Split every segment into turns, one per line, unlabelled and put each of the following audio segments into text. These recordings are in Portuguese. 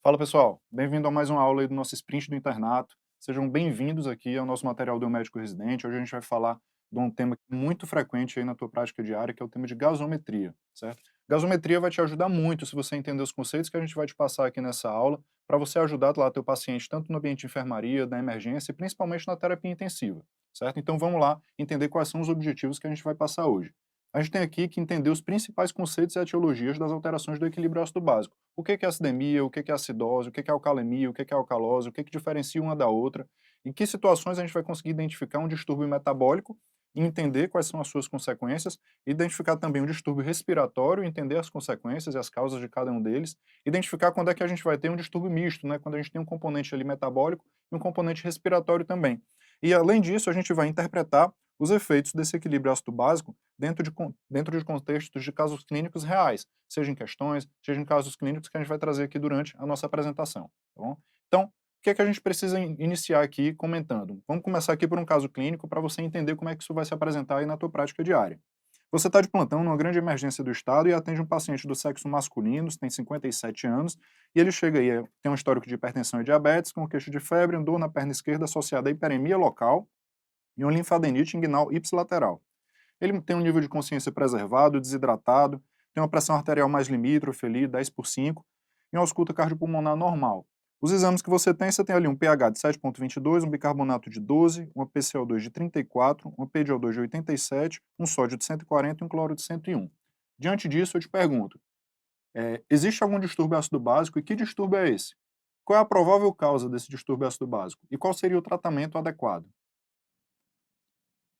Fala pessoal, bem-vindo a mais uma aula aí do nosso sprint do internato. Sejam bem-vindos aqui ao nosso material do médico residente. Hoje a gente vai falar de um tema muito frequente aí na tua prática diária, que é o tema de gasometria, certo? Gasometria vai te ajudar muito se você entender os conceitos que a gente vai te passar aqui nessa aula, para você ajudar lá teu paciente tanto no ambiente de enfermaria, na emergência e principalmente na terapia intensiva, certo? Então vamos lá entender quais são os objetivos que a gente vai passar hoje. A gente tem aqui que entender os principais conceitos e etiologias das alterações do equilíbrio ácido básico. O que é acidemia, o que é acidose, o que é alcalemia, o que é alcalose, o que diferencia uma da outra, em que situações a gente vai conseguir identificar um distúrbio metabólico e entender quais são as suas consequências, identificar também um distúrbio respiratório, entender as consequências e as causas de cada um deles, identificar quando é que a gente vai ter um distúrbio misto, né, quando a gente tem um componente ali metabólico e um componente respiratório também. E além disso, a gente vai interpretar os efeitos desse equilíbrio ácido básico dentro de contextos de casos clínicos reais, seja em questões, seja em casos clínicos que a gente vai trazer aqui durante a nossa apresentação, tá bom? Então, o que é que a gente precisa iniciar aqui comentando? Vamos começar aqui por um caso clínico para você entender como é que isso vai se apresentar aí na tua prática diária. Você está de plantão numa grande emergência do estado e atende um paciente do sexo masculino, tem 57 anos, e ele chega aí, tem um histórico de hipertensão e diabetes, com queixa de febre, dor na perna esquerda associada a hiperemia local e uma linfadenite inguinal ipsilateral. Ele tem um nível de consciência preservado, desidratado, tem uma pressão arterial mais limítrofe ali, 10/5, e uma ausculta cardiopulmonar normal. Os exames que você tem ali um pH de 7,22, um bicarbonato de 12, uma PCO2 de 34, uma PDO2 de 87, um sódio de 140 e um cloro de 101. Diante disso, eu te pergunto, existe algum distúrbio ácido básico e que distúrbio é esse? Qual é a provável causa desse distúrbio ácido básico? E qual seria o tratamento adequado?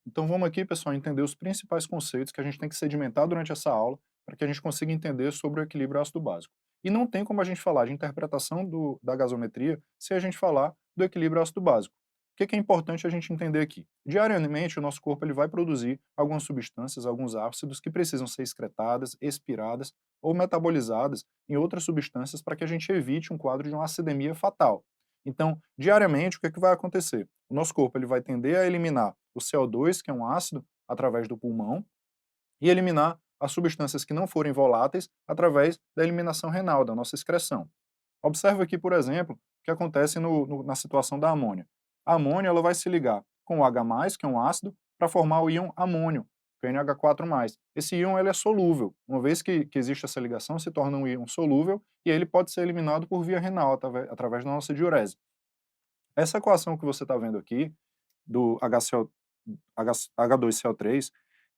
Então vamos aqui, pessoal, entender os principais conceitos que a gente tem que sedimentar durante essa aula para que a gente consiga entender sobre o equilíbrio ácido básico. E não tem como a gente falar de interpretação da gasometria se a gente falar do equilíbrio ácido básico. O que é importante a gente entender aqui? Diariamente, o nosso corpo ele vai produzir algumas substâncias, alguns ácidos que precisam ser excretadas, expiradas ou metabolizadas em outras substâncias para que a gente evite um quadro de uma acidemia fatal. Então, diariamente, o que vai acontecer? O nosso corpo ele vai tender a eliminar o CO2, que é um ácido, através do pulmão, e eliminar as substâncias que não forem voláteis através da eliminação renal, da nossa excreção. Observe aqui, por exemplo, o que acontece na situação da amônia. A amônia ela vai se ligar com o H+, que é um ácido, para formar o íon amônio, que é o NH4+. Esse íon ele é solúvel. Uma vez que existe essa ligação, se torna um íon solúvel e ele pode ser eliminado por via renal, através da nossa diurese. Essa equação que você está vendo aqui, do HCO, H2CO3,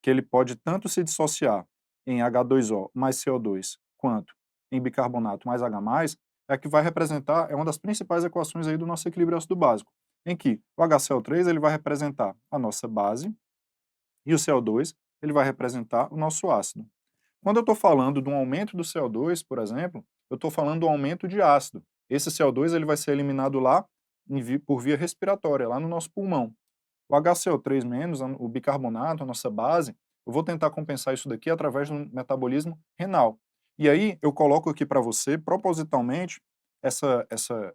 que ele pode tanto se dissociar em H2O mais CO2, quanto em bicarbonato mais H+, é a que vai representar, é uma das principais equações aí do nosso equilíbrio ácido básico, em que o HCl3 ele vai representar a nossa base e o CO2 ele vai representar o nosso ácido. Quando eu estou falando de um aumento do CO2, por exemplo, eu estou falando do aumento de ácido. Esse CO2 ele vai ser eliminado lá por via respiratória, lá no nosso pulmão. O HCO3-, o bicarbonato, a nossa base, eu vou tentar compensar isso daqui através do metabolismo renal. E aí eu coloco aqui para você, propositalmente, essa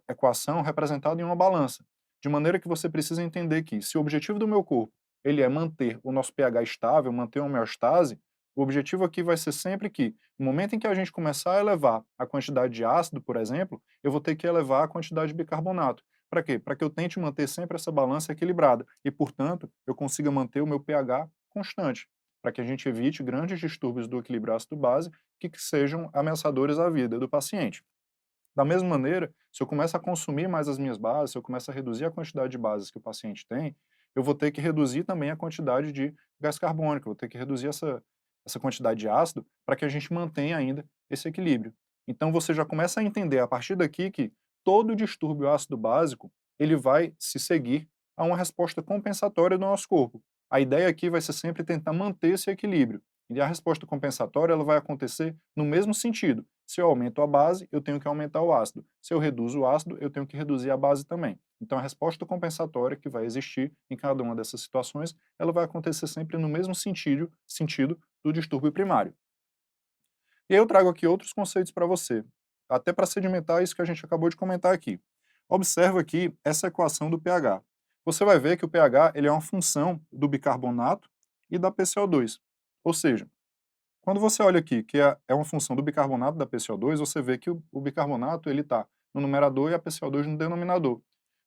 equação representada em uma balança, de maneira que você precisa entender que se o objetivo do meu corpo ele é manter o nosso pH estável, manter uma homeostase, o objetivo aqui vai ser sempre que, no momento em que a gente começar a elevar a quantidade de ácido, por exemplo, eu vou ter que elevar a quantidade de bicarbonato. Para quê? Para que eu tente manter sempre essa balança equilibrada e, portanto, eu consiga manter o meu pH constante, para que a gente evite grandes distúrbios do equilíbrio ácido-base que sejam ameaçadores à vida do paciente. Da mesma maneira, se eu começo a consumir mais as minhas bases, se eu começo a reduzir a quantidade de bases que o paciente tem, eu vou ter que reduzir também a quantidade de gás carbônico, eu vou ter que reduzir essa quantidade de ácido para que a gente mantenha ainda esse equilíbrio. Então você já começa a entender a partir daqui que todo distúrbio ácido básico ele vai se seguir a uma resposta compensatória do nosso corpo. A ideia aqui vai ser sempre tentar manter esse equilíbrio. E a resposta compensatória ela vai acontecer no mesmo sentido. Se eu aumento a base, eu tenho que aumentar o ácido. Se eu reduzo o ácido, eu tenho que reduzir a base também. Então, a resposta compensatória que vai existir em cada uma dessas situações, ela vai acontecer sempre no mesmo sentido do distúrbio primário. E aí eu trago aqui outros conceitos para você, até para sedimentar isso que a gente acabou de comentar aqui. Observa aqui essa equação do pH. Você vai ver que o pH ele é uma função do bicarbonato e da PCO2. Ou seja, quando você olha aqui que é uma função do bicarbonato da PCO2, você vê que o bicarbonato ele está no numerador e a PCO2 no denominador.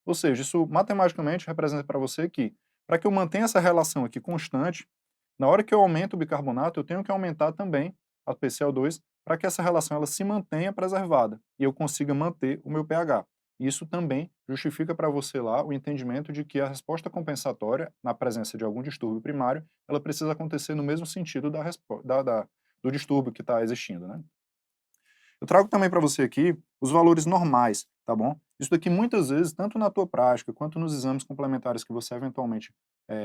Ou seja, isso matematicamente representa para você que, para que eu mantenha essa relação aqui constante, na hora que eu aumento o bicarbonato, eu tenho que aumentar também a PCO2 para que essa relação ela se mantenha preservada e eu consiga manter o meu pH. Isso também justifica para você lá o entendimento de que a resposta compensatória, na presença de algum distúrbio primário, ela precisa acontecer no mesmo sentido do distúrbio que está existindo, né? Eu trago também para você aqui os valores normais, tá bom? Isso daqui muitas vezes, tanto na tua prática quanto nos exames complementares que você eventualmente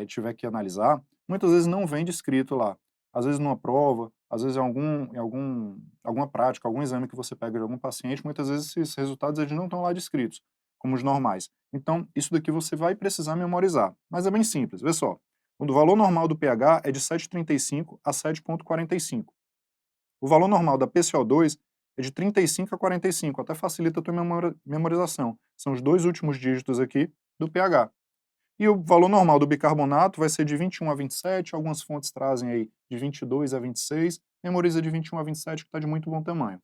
tiver que analisar, muitas vezes não vem descrito lá. Às vezes numa prova, às vezes alguma prática, algum exame que você pega de algum paciente, muitas vezes esses resultados eles não estão lá descritos, como os normais. Então, isso daqui você vai precisar memorizar. Mas é bem simples, vê só. O valor normal do pH é de 7,35 a 7,45. O valor normal da PCO2 é de 35 a 45, até facilita a tua memorização. São os dois últimos dígitos aqui do pH. E o valor normal do bicarbonato vai ser de 21 a 27, algumas fontes trazem aí de 22 a 26, memoriza de 21 a 27 que está de muito bom tamanho.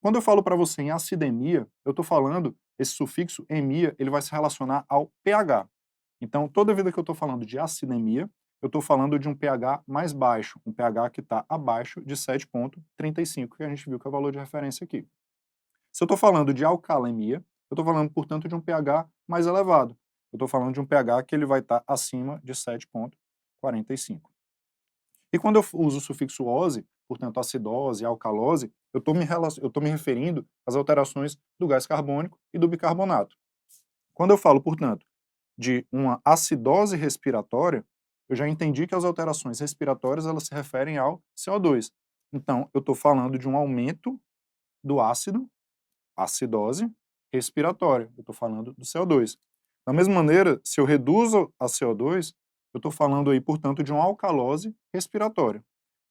Quando eu falo para você em acidemia, eu estou falando, esse sufixo emia, ele vai se relacionar ao pH. Então, toda vida que eu estou falando de acidemia, eu estou falando de um pH mais baixo, um pH que está abaixo de 7,35, que a gente viu que é o valor de referência aqui. Se eu estou falando de alcalemia, eu estou falando, portanto, de um pH mais elevado. Eu estou falando de um pH que ele vai estar acima de 7,45. E quando eu uso o sufixo -ose, portanto, acidose, alcalose, eu estou me referindo às alterações do gás carbônico e do bicarbonato. Quando eu falo, portanto, de uma acidose respiratória, eu já entendi que as alterações respiratórias elas se referem ao CO2. Então, eu estou falando de um aumento do ácido, acidose respiratória. Eu estou falando do CO2. Da mesma maneira, se eu reduzo a CO2, eu estou falando aí, portanto, de uma alcalose respiratória.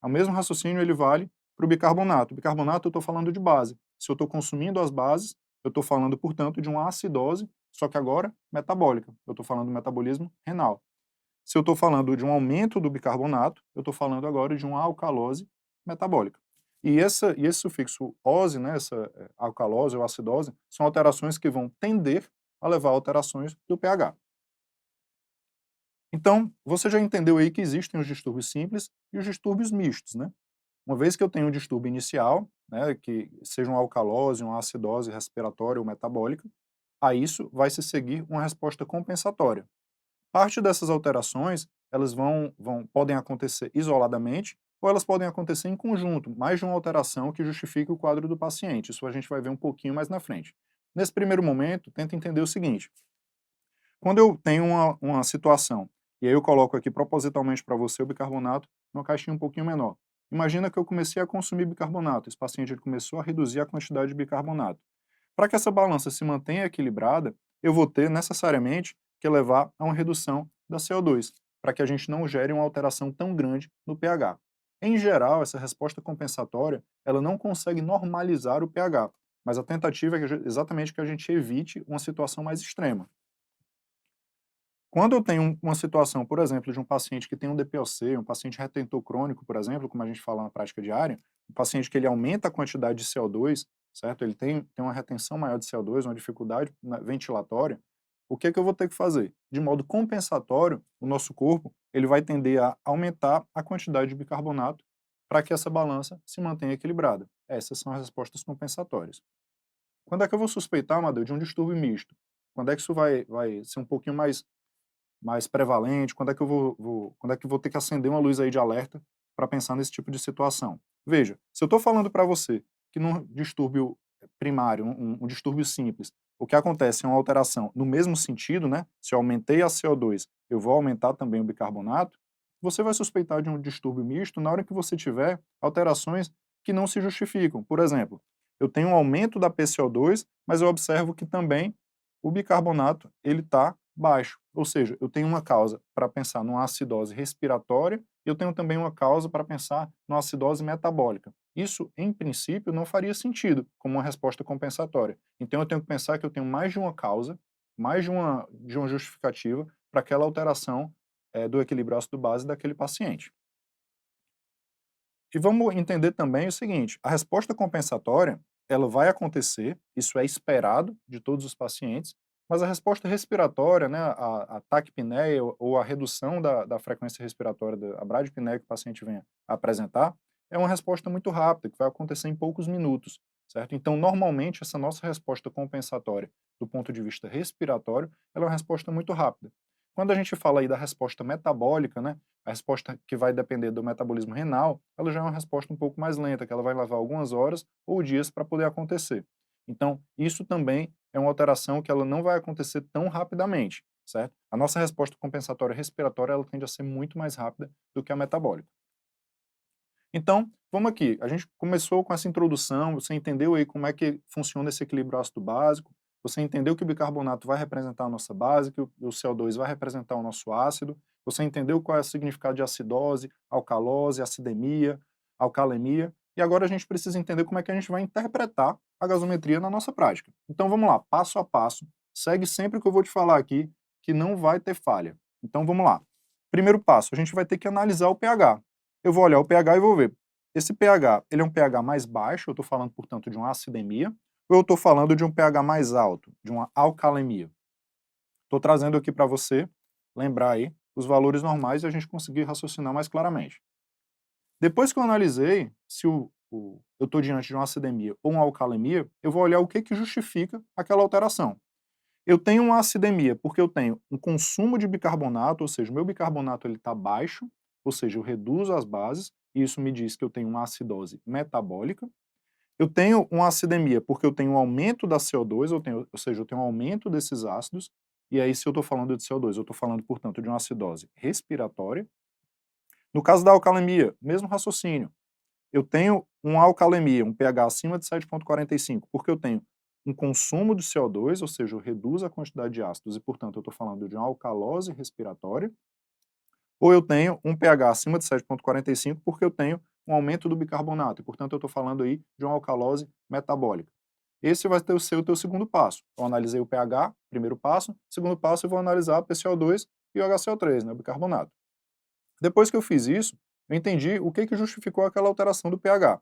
O mesmo raciocínio ele vale para o bicarbonato. O bicarbonato eu estou falando de base. Se eu estou consumindo as bases, eu estou falando, portanto, de uma acidose, só que agora metabólica. Eu estou falando do metabolismo renal. Se eu estou falando de um aumento do bicarbonato, eu estou falando agora de uma alcalose metabólica. E esse sufixo -ose, né, essa alcalose ou acidose, são alterações que vão tender a levar a alterações do pH. Então, você já entendeu aí que existem os distúrbios simples e os distúrbios mistos, né? Uma vez que eu tenho um distúrbio inicial, né, que seja uma alcalose, uma acidose respiratória ou metabólica, a isso vai se seguir uma resposta compensatória. Parte dessas alterações, elas podem acontecer isoladamente ou elas podem acontecer em conjunto, mais de uma alteração que justifique o quadro do paciente. Isso a gente vai ver um pouquinho mais na frente. Nesse primeiro momento, tenta entender o seguinte. Quando eu tenho uma situação, e aí eu coloco aqui propositalmente para você o bicarbonato numa caixinha um pouquinho menor. Imagina que eu comecei a consumir bicarbonato, esse paciente ele começou a reduzir a quantidade de bicarbonato. Para que essa balança se mantenha equilibrada, eu vou ter necessariamente que levar a uma redução da CO2, para que a gente não gere uma alteração tão grande no pH. Em geral, essa resposta compensatória, ela não consegue normalizar o pH, mas a tentativa é exatamente que a gente evite uma situação mais extrema. Quando eu tenho uma situação, por exemplo, de um paciente que tem um DPOC, um paciente retentor crônico, por exemplo, como a gente fala na prática diária, um paciente que ele aumenta a quantidade de CO2, certo? Ele tem uma retenção maior de CO2, uma dificuldade ventilatória, o que é que eu vou ter que fazer? De modo compensatório, o nosso corpo ele vai tender a aumentar a quantidade de bicarbonato para que essa balança se mantenha equilibrada. Essas são as respostas compensatórias. Quando é que eu vou suspeitar, Amadeu, de um distúrbio misto? Quando é que isso vai ser um pouquinho mais prevalente? Quando é que quando é que eu vou ter que acender uma luz aí de alerta para pensar nesse tipo de situação? Veja, se eu estou falando para você que num distúrbio primário, um distúrbio simples, o que acontece é uma alteração no mesmo sentido, né? Se eu aumentei a CO2, eu vou aumentar também o bicarbonato, você vai suspeitar de um distúrbio misto na hora que você tiver alterações que não se justificam. Por exemplo, eu tenho um aumento da PCO2, mas eu observo que também o bicarbonato ele está baixo. Ou seja, eu tenho uma causa para pensar numa acidose respiratória e eu tenho também uma causa para pensar numa acidose metabólica. Isso, em princípio, não faria sentido como uma resposta compensatória. Então eu tenho que pensar que eu tenho mais de uma causa, mais de uma justificativa para aquela alteração do equilíbrio ácido-base daquele paciente. E vamos entender também o seguinte, a resposta compensatória, ela vai acontecer, isso é esperado de todos os pacientes, mas a resposta respiratória, né, a taquipneia ou a redução da frequência respiratória, a bradipneia que o paciente venha a apresentar, é uma resposta muito rápida, que vai acontecer em poucos minutos, certo? Então, normalmente, essa nossa resposta compensatória, do ponto de vista respiratório, ela é uma resposta muito rápida. Quando a gente fala aí da resposta metabólica, né, a resposta que vai depender do metabolismo renal, ela já é uma resposta um pouco mais lenta, que ela vai levar algumas horas ou dias para poder acontecer. Então, isso também é uma alteração que ela não vai acontecer tão rapidamente, certo? A nossa resposta compensatória respiratória, ela tende a ser muito mais rápida do que a metabólica. Então, vamos aqui. A gente começou com essa introdução, você entendeu aí como é que funciona esse equilíbrio ácido-básico, você entendeu que o bicarbonato vai representar a nossa base, que o CO2 vai representar o nosso ácido, você entendeu qual é o significado de acidose, alcalose, acidemia, alcalemia, e agora a gente precisa entender como é que a gente vai interpretar a gasometria na nossa prática. Então vamos lá, passo a passo, segue sempre o que eu vou te falar aqui, que não vai ter falha. Então vamos lá. Primeiro passo, a gente vai ter que analisar o pH. Eu vou olhar o pH e vou ver, esse pH, ele é um pH mais baixo, eu estou falando, portanto, de uma acidemia, ou eu estou falando de um pH mais alto, de uma alcalemia? Estou trazendo aqui para você lembrar aí os valores normais e a gente conseguir raciocinar mais claramente. Depois que eu analisei se eu estou diante de uma acidemia ou uma alcalemia, eu vou olhar o que, que justifica aquela alteração. Eu tenho uma acidemia porque eu tenho um consumo de bicarbonato, ou seja, o meu bicarbonato está baixo, ou seja, eu reduzo as bases, e isso me diz que eu tenho uma acidose metabólica. Eu tenho uma acidemia porque eu tenho um aumento da CO2, ou seja, eu tenho um aumento desses ácidos, e aí se eu estou falando de CO2, eu estou falando, portanto, de uma acidose respiratória. No caso da alcalemia, mesmo raciocínio. Eu tenho uma alcalemia, um pH acima de 7,45, porque eu tenho um consumo de CO2, ou seja, eu reduzo a quantidade de ácidos e, portanto, eu estou falando de uma alcalose respiratória, ou eu tenho um pH acima de 7,45 porque eu tenho um aumento do bicarbonato, e, portanto, eu estou falando aí de uma alcalose metabólica. Esse vai ter o teu segundo passo. Eu analisei o pH, primeiro passo. Segundo passo, eu vou analisar o PCO2 e o HCO3, né, o bicarbonato. Depois que eu fiz isso, eu entendi o que, que justificou aquela alteração do pH.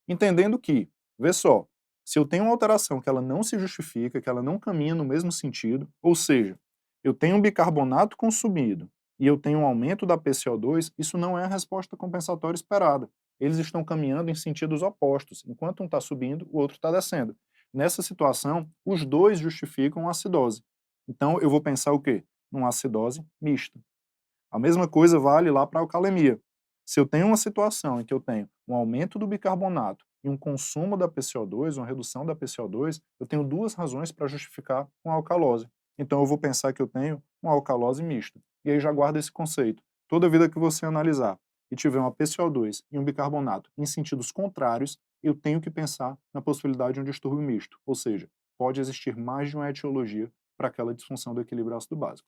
Entendendo que, vê só, se eu tenho uma alteração que ela não se justifica, que ela não caminha no mesmo sentido, ou seja, eu tenho um bicarbonato consumido e eu tenho um aumento da PCO2, isso não é a resposta compensatória esperada. Eles estão caminhando em sentidos opostos. Enquanto um está subindo, o outro está descendo. Nessa situação, os dois justificam a acidose. Então, eu vou pensar o quê? Numa acidose mista. A mesma coisa vale lá para a alcalemia. Se eu tenho uma situação em que eu tenho um aumento do bicarbonato e um consumo da PCO2, uma redução da PCO2, eu tenho duas razões para justificar uma alcalose. Então eu vou pensar que eu tenho uma alcalose mista. E aí já guarda esse conceito. Toda vida que você analisar e tiver uma PCO2 e um bicarbonato em sentidos contrários, eu tenho que pensar na possibilidade de um distúrbio misto. Ou seja, pode existir mais de uma etiologia para aquela disfunção do equilíbrio ácido básico.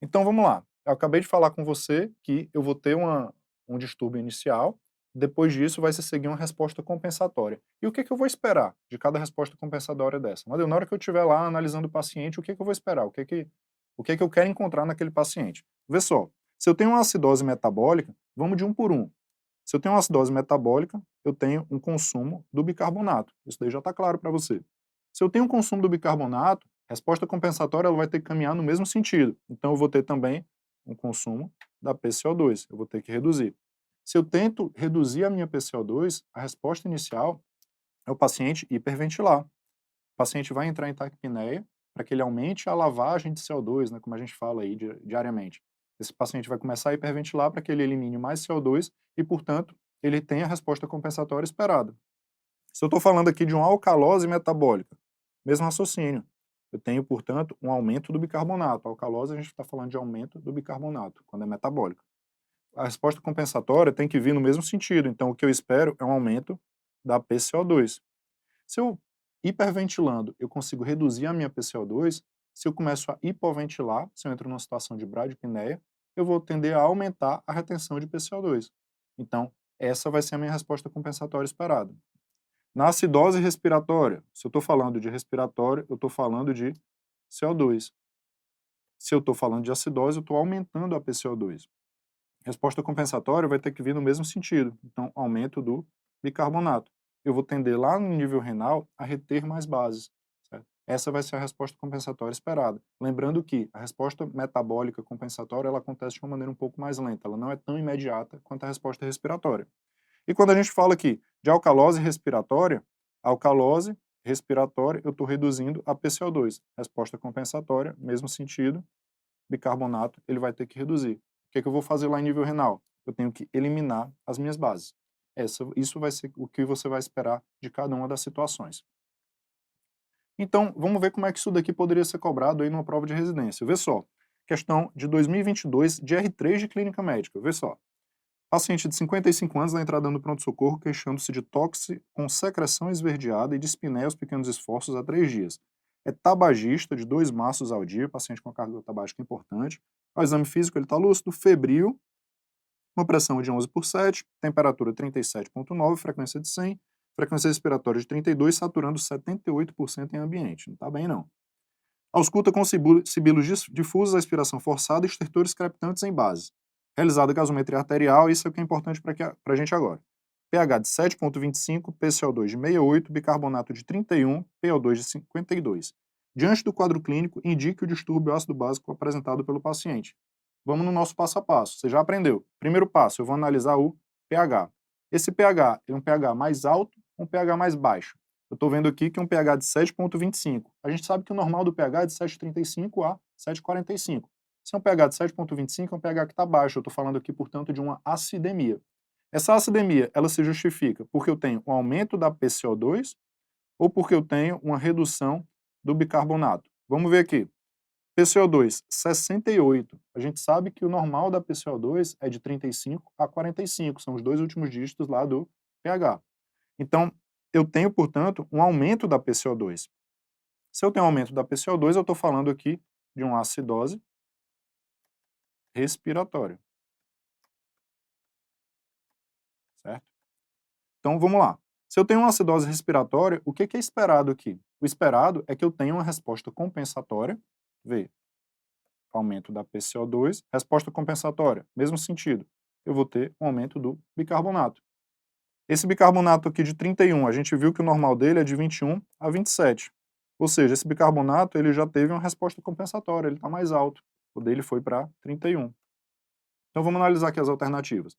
Então vamos lá. Eu acabei de falar com você que eu vou ter um distúrbio inicial, depois disso vai se seguir uma resposta compensatória. E o que, que eu vou esperar de cada resposta compensatória dessa? Mas na hora que eu estiver lá analisando o paciente, o que, que eu vou esperar? O que que eu quero encontrar naquele paciente? Vê só, se eu tenho uma acidose metabólica, vamos de um por um. Se eu tenho uma acidose metabólica, eu tenho um consumo do bicarbonato. Isso daí já está claro para você. Se eu tenho um consumo do bicarbonato, a resposta compensatória ela vai ter que caminhar no mesmo sentido. Então eu vou ter também um consumo da PCO2, eu vou ter que reduzir. Se eu tento reduzir a minha PCO2, a resposta inicial é o paciente hiperventilar. O paciente vai entrar em taquipneia para que ele aumente a lavagem de CO2, né, como a gente fala aí diariamente. Esse paciente vai começar a hiperventilar para que ele elimine mais CO2 e, portanto, ele tenha a resposta compensatória esperada. Se eu estou falando aqui de uma alcalose metabólica, mesmo raciocínio. Eu tenho, portanto, um aumento do bicarbonato. A alcalose, a gente está falando de aumento do bicarbonato, quando é metabólica. A resposta compensatória tem que vir no mesmo sentido. Então, o que eu espero é um aumento da PCO2. Se eu hiperventilando, eu consigo reduzir a minha PCO2, se eu começo a hipoventilar, se eu entro numa situação de bradipneia, eu vou tender a aumentar a retenção de PCO2. Então, essa vai ser a minha resposta compensatória esperada. Na acidose respiratória, se eu estou falando de respiratório, eu estou falando de CO2. Se eu estou falando de acidose, eu estou aumentando a PCO2. Resposta compensatória vai ter que vir no mesmo sentido, então aumento do bicarbonato. eu vou tender lá no nível renal a reter mais bases, certo? Essa vai ser a resposta compensatória esperada. Lembrando que a resposta metabólica compensatória ela acontece de uma maneira um pouco mais lenta, ela não é tão imediata quanto a resposta respiratória. E quando a gente fala aqui de alcalose respiratória, alcalose respiratória, eu estou reduzindo a PCO2. Resposta compensatória, mesmo sentido, bicarbonato, ele vai ter que reduzir. O que é que eu vou fazer lá em nível renal? Eu tenho que eliminar as minhas bases. Isso vai ser o que você vai esperar de cada uma das situações. Então, vamos ver como é que isso daqui poderia ser cobrado aí numa prova de residência. Vê só, questão de 2022 de R3 de clínica médica, vê só. Paciente de 55 anos na entrada no pronto-socorro queixando-se de tosse com secreção esverdeada e dispneia aos pequenos esforços há 3 dias. É tabagista de 2 maços ao dia, paciente com carga tabágica importante. O exame físico ele está lúcido, febril, uma pressão de 11/7, temperatura 37,9, frequência de 100, frequência respiratória de 32, saturando 78% em ambiente. Não está bem não. Ausculta com sibilos difusos, a expiração forçada e estertores crepitantes em base. Realizada a gasometria arterial, isso é o que é importante para a gente agora. pH de 7,25, PCO2 de 68, bicarbonato de 31, PO2 de 52. Diante do quadro clínico, indique o distúrbio ácido básico apresentado pelo paciente. Vamos no nosso passo a passo. Você já aprendeu. Primeiro passo, eu vou analisar o pH. Esse pH é um pH mais alto ou um pH mais baixo? Eu estou vendo aqui que é um pH de 7,25. A gente sabe que o normal do pH é de 7,35 a 7,45. Se é um pH de 7,25, é um pH que está baixo. Eu estou falando aqui, portanto, de uma acidemia. Essa acidemia, ela se justifica porque eu tenho um aumento da PCO2 ou porque eu tenho uma redução do bicarbonato. Vamos ver aqui. PCO2, 68. A gente sabe que o normal da PCO2 é de 35 a 45, são os dois últimos dígitos lá do pH. Então, eu tenho, portanto, um aumento da PCO2. Se eu tenho um aumento da PCO2, eu estou falando aqui de uma acidose respiratória, certo? Então, vamos lá. Se eu tenho uma acidose respiratória, o que é esperado aqui? O esperado é que eu tenha uma resposta compensatória, vê, aumento da PCO2, resposta compensatória, mesmo sentido, eu vou ter um aumento do bicarbonato. Esse bicarbonato aqui de 31, a gente viu que o normal dele é de 21 a 27. Ou seja, esse bicarbonato ele já teve uma resposta compensatória, ele está mais alto. O dele foi para 31. Então vamos analisar aqui as alternativas.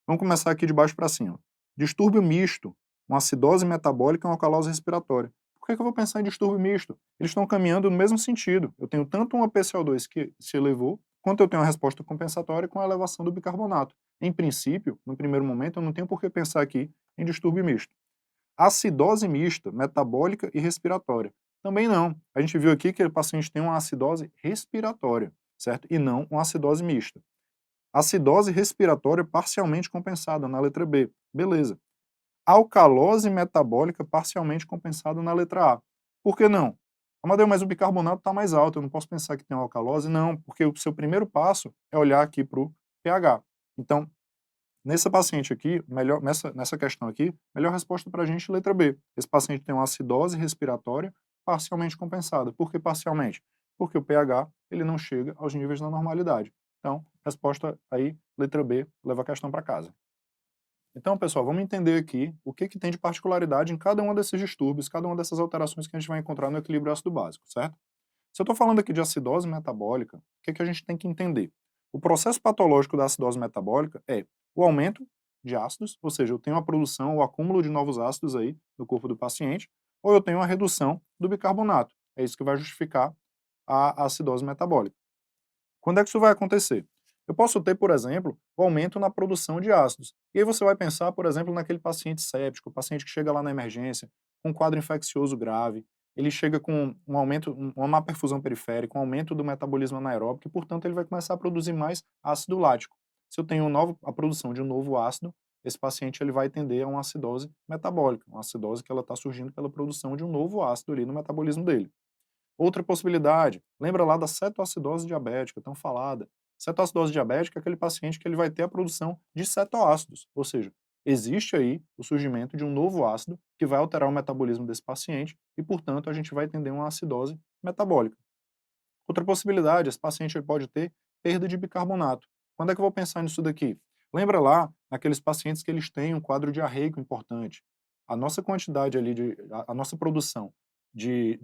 Vamos começar aqui de baixo para cima. Distúrbio misto, uma acidose metabólica e uma alcalose respiratória. Por que eu vou pensar em distúrbio misto? Eles estão caminhando no mesmo sentido. Eu tenho tanto uma PCO2 que se elevou, quanto eu tenho uma resposta compensatória com a elevação do bicarbonato. Em princípio, no primeiro momento, eu não tenho por que pensar aqui em distúrbio misto. Acidose mista, metabólica e respiratória. Também não. A gente viu aqui que o paciente tem uma acidose respiratória, certo? E não uma acidose mista. Acidose respiratória parcialmente compensada na letra B. Beleza. Alcalose metabólica parcialmente compensada na letra A. Por que não? Amadeu, mas o bicarbonato está mais alto, eu não posso pensar que tem uma alcalose? Não, porque o seu primeiro passo é olhar aqui para o pH. Então, nessa paciente aqui, nessa questão aqui, melhor resposta para a gente, letra B. Esse paciente tem uma acidose respiratória parcialmente compensada. Por que parcialmente? Porque o pH ele não chega aos níveis da normalidade. Então, resposta aí, letra B, leva a questão para casa. Então, pessoal, vamos entender aqui o que, que tem de particularidade em cada um desses distúrbios, cada uma dessas alterações que a gente vai encontrar no equilíbrio ácido básico, certo? Se eu estou falando aqui de acidose metabólica, o que, que a gente tem que entender? O processo patológico da acidose metabólica é o aumento de ácidos, ou seja, eu tenho a produção, o acúmulo de novos ácidos aí no corpo do paciente, ou eu tenho a redução do bicarbonato. É isso que vai justificar a acidose metabólica. Quando é que isso vai acontecer? Eu posso ter, por exemplo, o aumento na produção de ácidos. E aí você vai pensar, por exemplo, naquele paciente séptico, o paciente que chega lá na emergência com um quadro infeccioso grave, ele chega com um aumento, uma má perfusão periférica, um aumento do metabolismo anaeróbico e, portanto, ele vai começar a produzir mais ácido lático. Se eu tenho a produção de um novo ácido, esse paciente ele vai tender a uma acidose metabólica, uma acidose que ela está surgindo pela produção de um novo ácido ali no metabolismo dele. Outra possibilidade, lembra lá da cetoacidose diabética, tão falada. Cetoacidose diabética é aquele paciente que ele vai ter a produção de cetoácidos, ou seja, existe aí o surgimento de um novo ácido que vai alterar o metabolismo desse paciente e, portanto, a gente vai tender uma acidose metabólica. Outra possibilidade, esse paciente ele pode ter perda de bicarbonato. Quando é que eu vou pensar nisso daqui? Lembra lá naqueles pacientes que eles têm um quadro diarreico importante. a nossa quantidade ali a nossa produção de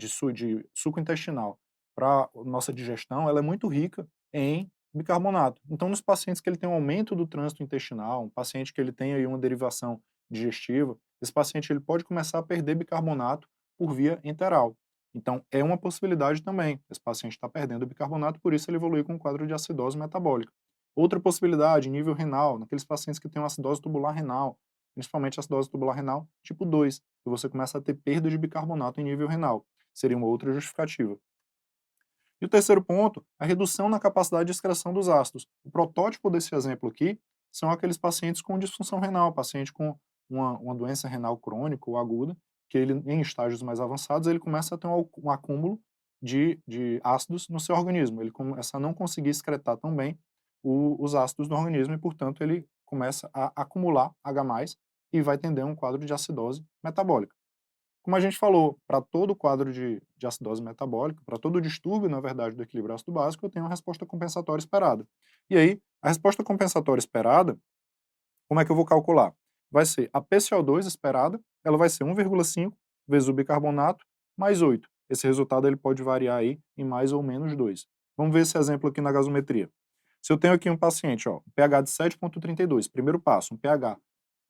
suco intestinal para a nossa digestão, ela é muito rica em bicarbonato. Então, nos pacientes que ele tem um aumento do trânsito intestinal, um paciente que ele tem aí uma derivação digestiva, esse paciente ele pode começar a perder bicarbonato por via enteral. Então, é uma possibilidade também. Esse paciente está perdendo bicarbonato, por isso ele evolui com um quadro de acidose metabólica. Outra possibilidade, nível renal, naqueles pacientes que têm uma acidose tubular renal, principalmente acidose tubular renal tipo 2, que você começa a ter perda de bicarbonato em nível renal. Seria uma outra justificativa. E o terceiro ponto, a redução na capacidade de excreção dos ácidos. O protótipo desse exemplo aqui são aqueles pacientes com disfunção renal, paciente com uma doença renal crônica ou aguda, que ele, em estágios mais avançados, ele começa a ter um acúmulo de ácidos no seu organismo. Ele começa a não conseguir excretar tão bem os ácidos do organismo e, portanto, ele começa a acumular H+, e vai tender a um quadro de acidose metabólica. Como a gente falou, para todo quadro de acidose metabólica, para todo distúrbio, na verdade, do equilíbrio ácido básico, eu tenho uma resposta compensatória esperada. E aí, a resposta compensatória esperada, como é que eu vou calcular? Vai ser a PCO2 esperada, ela vai ser 1,5 vezes o bicarbonato mais 8. Esse resultado ele pode variar aí em mais ou menos 2. Vamos ver esse exemplo aqui na gasometria. Se eu tenho aqui um paciente, ó, um pH de 7,32, primeiro passo, um pH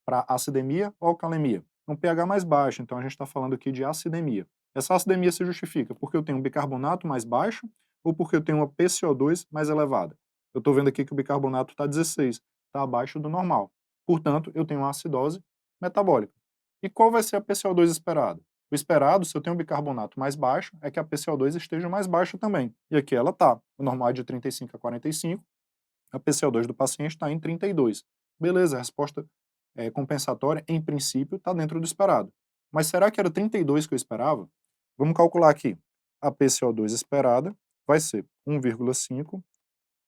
para acidemia ou alcalemia? Um pH mais baixo, então a gente está falando aqui de acidemia. Essa acidemia se justifica porque eu tenho um bicarbonato mais baixo ou porque eu tenho uma PCO2 mais elevada? Eu estou vendo aqui que o bicarbonato está 16, está abaixo do normal. Portanto, eu tenho uma acidose metabólica. E qual vai ser a PCO2 esperada? O esperado, se eu tenho um bicarbonato mais baixo, é que a PCO2 esteja mais baixa também. E aqui ela está. O normal é de 35 a 45, a PCO2 do paciente está em 32. Beleza, a resposta compensatória, em princípio, está dentro do esperado. Mas será que era 32 que eu esperava? Vamos calcular aqui. A PCO2 esperada vai ser 1,5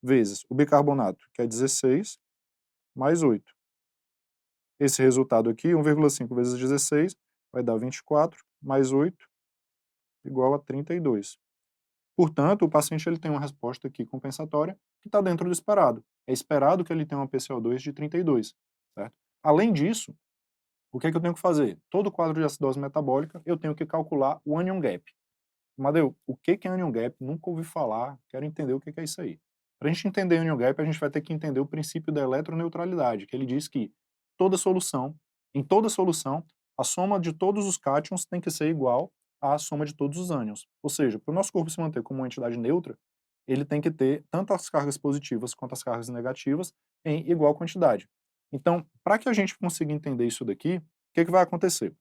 vezes o bicarbonato, que é 16, mais 8. Esse resultado aqui, 1,5 vezes 16, vai dar 24, mais 8, igual a 32. Portanto, o paciente ele tem uma resposta aqui compensatória que está dentro do esperado. É esperado que ele tenha uma PCO2 de 32, certo? Além disso, o que é que eu tenho que fazer? Todo quadro de acidose metabólica, eu tenho que calcular o anion gap. Madeu, o que é anion gap? Nunca ouvi falar, quero entender o que é isso aí. Para a gente entender anion gap, a gente vai ter que entender o princípio da eletroneutralidade, que ele diz que em toda solução, a soma de todos os cátions tem que ser igual à soma de todos os ânions. Ou seja, para o nosso corpo se manter como uma entidade neutra, ele tem que ter tanto as cargas positivas quanto as cargas negativas em igual quantidade. Então, para que a gente consiga entender isso daqui, o que vai acontecer?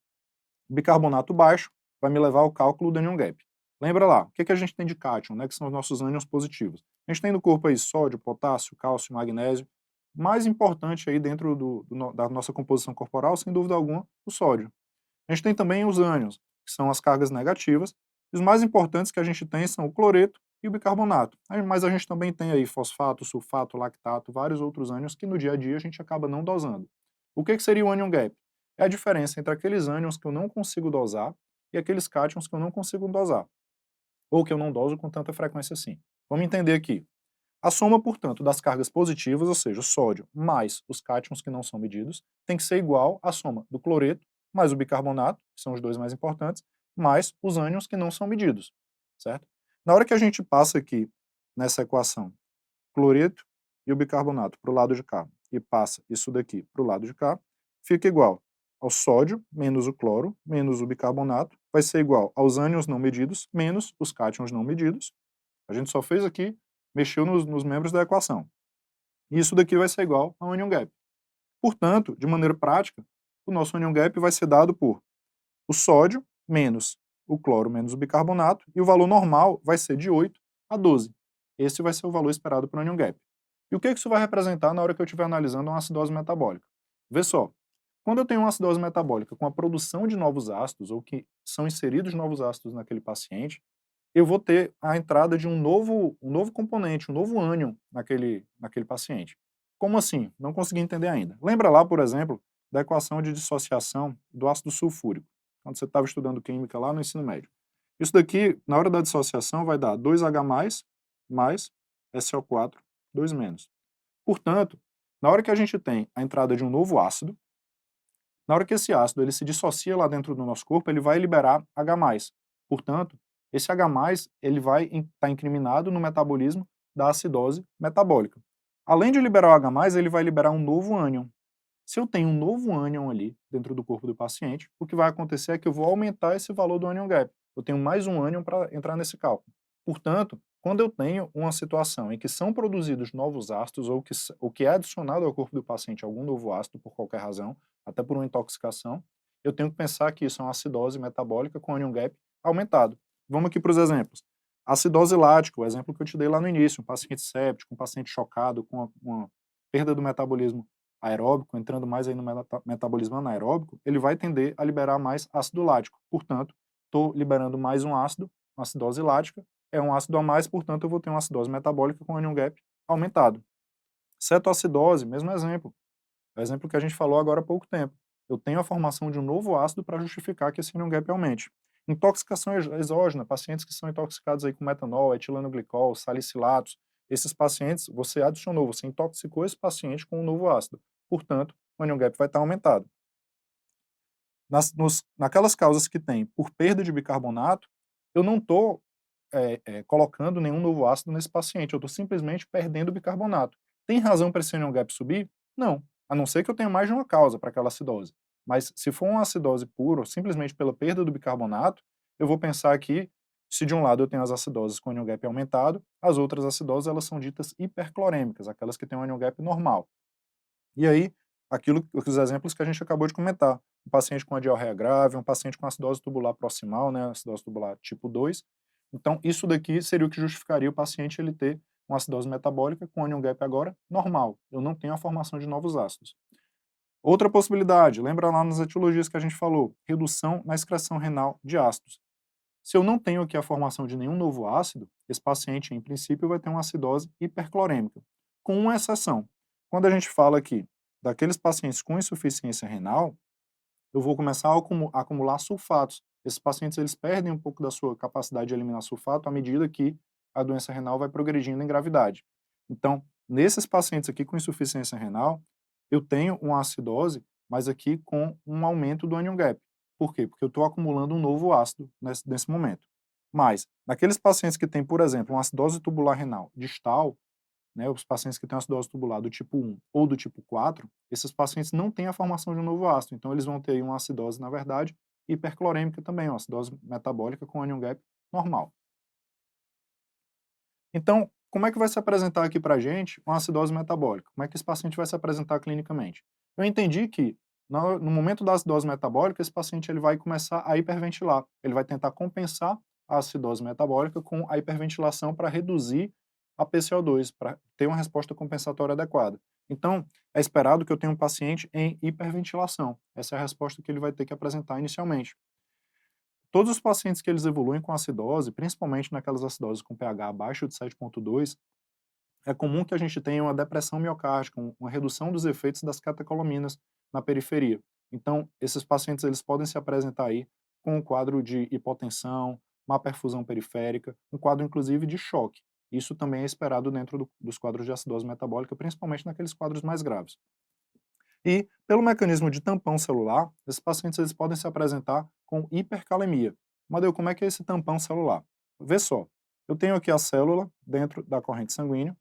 O bicarbonato baixo vai me levar ao cálculo do anion gap. Lembra lá, o que a gente tem de cátion, né, que são os nossos ânions positivos? A gente tem no corpo aí sódio, potássio, cálcio, magnésio. Mais importante aí dentro da nossa composição corporal, sem dúvida alguma, o sódio. A gente tem também os ânions, que são as cargas negativas. E os mais importantes que a gente tem são o cloreto e o bicarbonato. Mas a gente também tem aí fosfato, sulfato, lactato, vários outros ânions que no dia a dia a gente acaba não dosando. O que seria o anion gap? É a diferença entre aqueles ânions que eu não consigo dosar e aqueles cátions que eu não consigo dosar, ou que eu não doso com tanta frequência assim. Vamos entender aqui. A soma, portanto, das cargas positivas, ou seja, o sódio mais os cátions que não são medidos, tem que ser igual à soma do cloreto mais o bicarbonato, que são os dois mais importantes, mais os ânions que não são medidos, certo? Na hora que a gente passa aqui nessa equação cloreto e o bicarbonato para o lado de cá e passa isso daqui para o lado de cá, fica igual ao sódio menos o cloro menos o bicarbonato, vai ser igual aos ânions não medidos menos os cátions não medidos. A gente só fez aqui, mexeu nos membros da equação. E isso daqui vai ser igual ao anion gap. Portanto, de maneira prática, o nosso anion gap vai ser dado por o sódio menos o cloro menos o bicarbonato, e o valor normal vai ser de 8 a 12. Esse vai ser o valor esperado para o anion gap. E o que isso vai representar na hora que eu estiver analisando uma acidose metabólica? Vê só, quando eu tenho uma acidose metabólica com a produção de novos ácidos, ou que são inseridos novos ácidos naquele paciente, eu vou ter a entrada de um novo componente, um novo ânion naquele paciente. Como assim? Não consegui entender ainda. Lembra lá, por exemplo, da equação de dissociação do ácido sulfúrico, quando você estava estudando química lá no ensino médio. Isso daqui, na hora da dissociação, vai dar 2H+, mais SO4, 2-. Portanto, na hora que a gente tem a entrada de um novo ácido, Na hora que esse ácido ele se dissocia lá dentro do nosso corpo, ele vai liberar H+. Portanto, esse H+, ele vai estar incriminado no metabolismo da acidose metabólica. Além de liberar o H+, ele vai liberar um novo ânion. Se eu tenho um novo ânion ali dentro do corpo do paciente, o que vai acontecer é que eu vou aumentar esse valor do ânion gap. Eu tenho mais um ânion para entrar nesse cálculo. Portanto, quando eu tenho uma situação em que são produzidos novos ácidos ou que é adicionado ao corpo do paciente algum novo ácido por qualquer razão, até por uma intoxicação, eu tenho que pensar que isso é uma acidose metabólica com ânion gap aumentado. Vamos aqui para os exemplos. Acidose lática, o exemplo que eu te dei lá no início, um paciente séptico, um paciente chocado com uma perda do metabolismo aeróbico, entrando mais aí no metabolismo anaeróbico, ele vai tender a liberar mais ácido lático. Portanto, estou liberando mais um ácido, uma acidose lática, é um ácido a mais, portanto eu vou ter uma acidose metabólica com ânion gap aumentado. Cetoacidose, mesmo exemplo. É o exemplo que a gente falou agora há pouco tempo. Eu tenho a formação de um novo ácido para justificar que esse ânion gap aumente. Intoxicação exógena, pacientes que são intoxicados aí com metanol, etileno-glicol, salicilatos, esses pacientes, você adicionou, você intoxicou esse paciente com um novo ácido. Portanto, o ânion gap vai estar aumentado. Naquelas causas que tem por perda de bicarbonato, eu não estou colocando nenhum novo ácido nesse paciente, eu estou simplesmente perdendo bicarbonato. Tem razão para esse ânion gap subir? Não, a não ser que eu tenha mais de uma causa para aquela acidose. Mas se for uma acidose pura, simplesmente pela perda do bicarbonato, eu vou pensar aqui, se de um lado eu tenho as acidoses com ânion gap aumentado, as outras acidoses elas são ditas hiperclorêmicas, aquelas que têm um ânion gap normal. E aí, os exemplos que a gente acabou de comentar, um paciente com a diarreia grave, um paciente com acidose tubular proximal, né, acidose tubular tipo 2. Então, isso daqui seria o que justificaria o paciente ele ter uma acidose metabólica com ânion gap agora normal. Eu não tenho a formação de novos ácidos. Outra possibilidade, lembra lá nas etiologias que a gente falou, redução na excreção renal de ácidos. Se eu não tenho aqui a formação de nenhum novo ácido, esse paciente, em princípio, vai ter uma acidose hiperclorêmica, com uma exceção. Quando a gente fala aqui daqueles pacientes com insuficiência renal, eu vou começar a acumular sulfatos. Esses pacientes eles perdem um pouco da sua capacidade de eliminar sulfato à medida que a doença renal vai progredindo em gravidade. Então, nesses pacientes aqui com insuficiência renal, eu tenho uma acidose, mas aqui com um aumento do ânion gap. Por quê? Porque eu estou acumulando um novo ácido nesse momento. Mas, naqueles pacientes que têm, por exemplo, uma acidose tubular renal distal, né, os pacientes que têm acidose tubular do tipo 1 ou do tipo 4, esses pacientes não têm a formação de um novo ácido, então eles vão ter aí uma acidose, na verdade, hiperclorêmica também, uma acidose metabólica com ânion gap normal. Então, como é que vai se apresentar aqui para a gente uma acidose metabólica? Como é que esse paciente vai se apresentar clinicamente? Eu entendi que no momento da acidose metabólica, esse paciente ele vai começar a hiperventilar, ele vai tentar compensar a acidose metabólica com a hiperventilação para reduzir a PCO2, para ter uma resposta compensatória adequada. Então, é esperado que eu tenha um paciente em hiperventilação. Essa é a resposta que ele vai ter que apresentar inicialmente. Todos os pacientes que eles evoluem com acidose, principalmente naquelas acidoses com pH abaixo de 7,2, é comum que a gente tenha uma depressão miocárdica, uma redução dos efeitos das catecolaminas na periferia. Então, esses pacientes eles podem se apresentar aí com um quadro de hipotensão, má perfusão periférica, um quadro inclusive de choque. Isso também é esperado dentro dos quadros de acidose metabólica, principalmente naqueles quadros mais graves. E, pelo mecanismo de tampão celular, esses pacientes eles podem se apresentar com hipercalemia. Madeu, como é que é esse tampão celular? Vê só, eu tenho aqui a célula dentro da corrente sanguínea,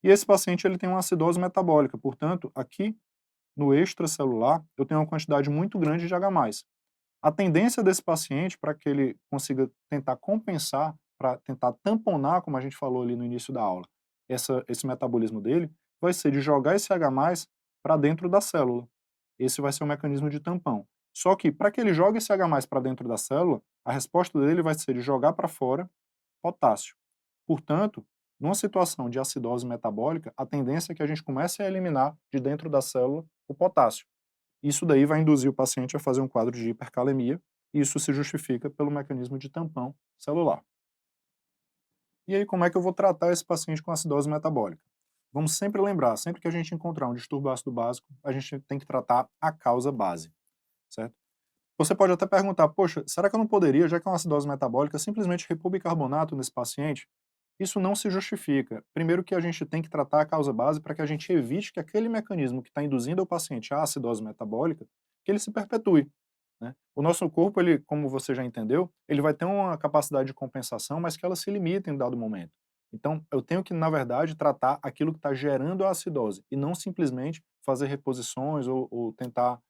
e esse paciente ele tem uma acidose metabólica, portanto, aqui no extracelular eu tenho uma quantidade muito grande de H+. A tendência desse paciente para que ele consiga tentar compensar, para tentar tamponar, como a gente falou ali no início da aula, esse metabolismo dele, vai ser de jogar esse H+ para dentro da célula. Esse vai ser o mecanismo de tampão. Só que, para que ele jogue esse H+ para dentro da célula, a resposta dele vai ser de jogar para fora potássio. Portanto, numa situação de acidose metabólica, a tendência é que a gente comece a eliminar de dentro da célula o potássio. Isso daí vai induzir o paciente a fazer um quadro de hipercalemia, e isso se justifica pelo mecanismo de tampão celular. E aí, como é que eu vou tratar esse paciente com acidose metabólica? Vamos sempre lembrar, sempre que a gente encontrar um distúrbio ácido básico, a gente tem que tratar a causa base, certo? Você pode até perguntar, poxa, será que eu não poderia, já que é uma acidose metabólica, simplesmente repor bicarbonato nesse paciente? Isso não se justifica. Primeiro que a gente tem que tratar a causa base para que a gente evite que aquele mecanismo que está induzindo o paciente à acidose metabólica, que que ele se perpetue, né? O nosso corpo, ele, como você já entendeu, ele vai ter uma capacidade de compensação, mas que ela se limita em dado momento. Então, eu tenho que, na verdade, tratar aquilo que está gerando a acidose, e não simplesmente fazer reposições ou tentar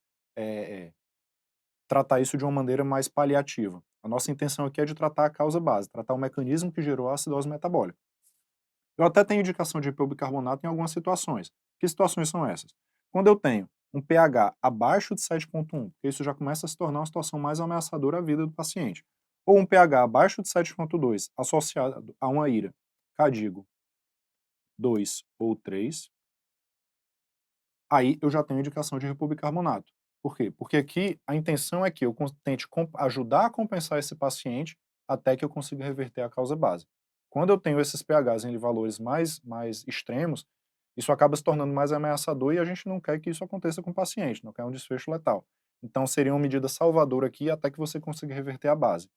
tratar isso de uma maneira mais paliativa. A nossa intenção aqui é de tratar a causa base, tratar o mecanismo que gerou a acidose metabólica. Eu até tenho indicação de hipobicarbonato em algumas situações. Que situações são essas? Quando eu tenho um pH abaixo de 7,1, porque isso já começa a se tornar uma situação mais ameaçadora à vida do paciente, ou um pH abaixo de 7,2 associado a uma ira, CADIGO 2 ou 3, aí eu já tenho indicação de hipobicarbonato. Por quê? Porque aqui a intenção é que eu tente ajudar a compensar esse paciente até que eu consiga reverter a causa base. Quando eu tenho esses pHs em valores mais extremos, isso acaba se tornando mais ameaçador e a gente não quer que isso aconteça com o paciente, não quer um desfecho letal. Então seria uma medida salvadora aqui até que você consiga reverter a base.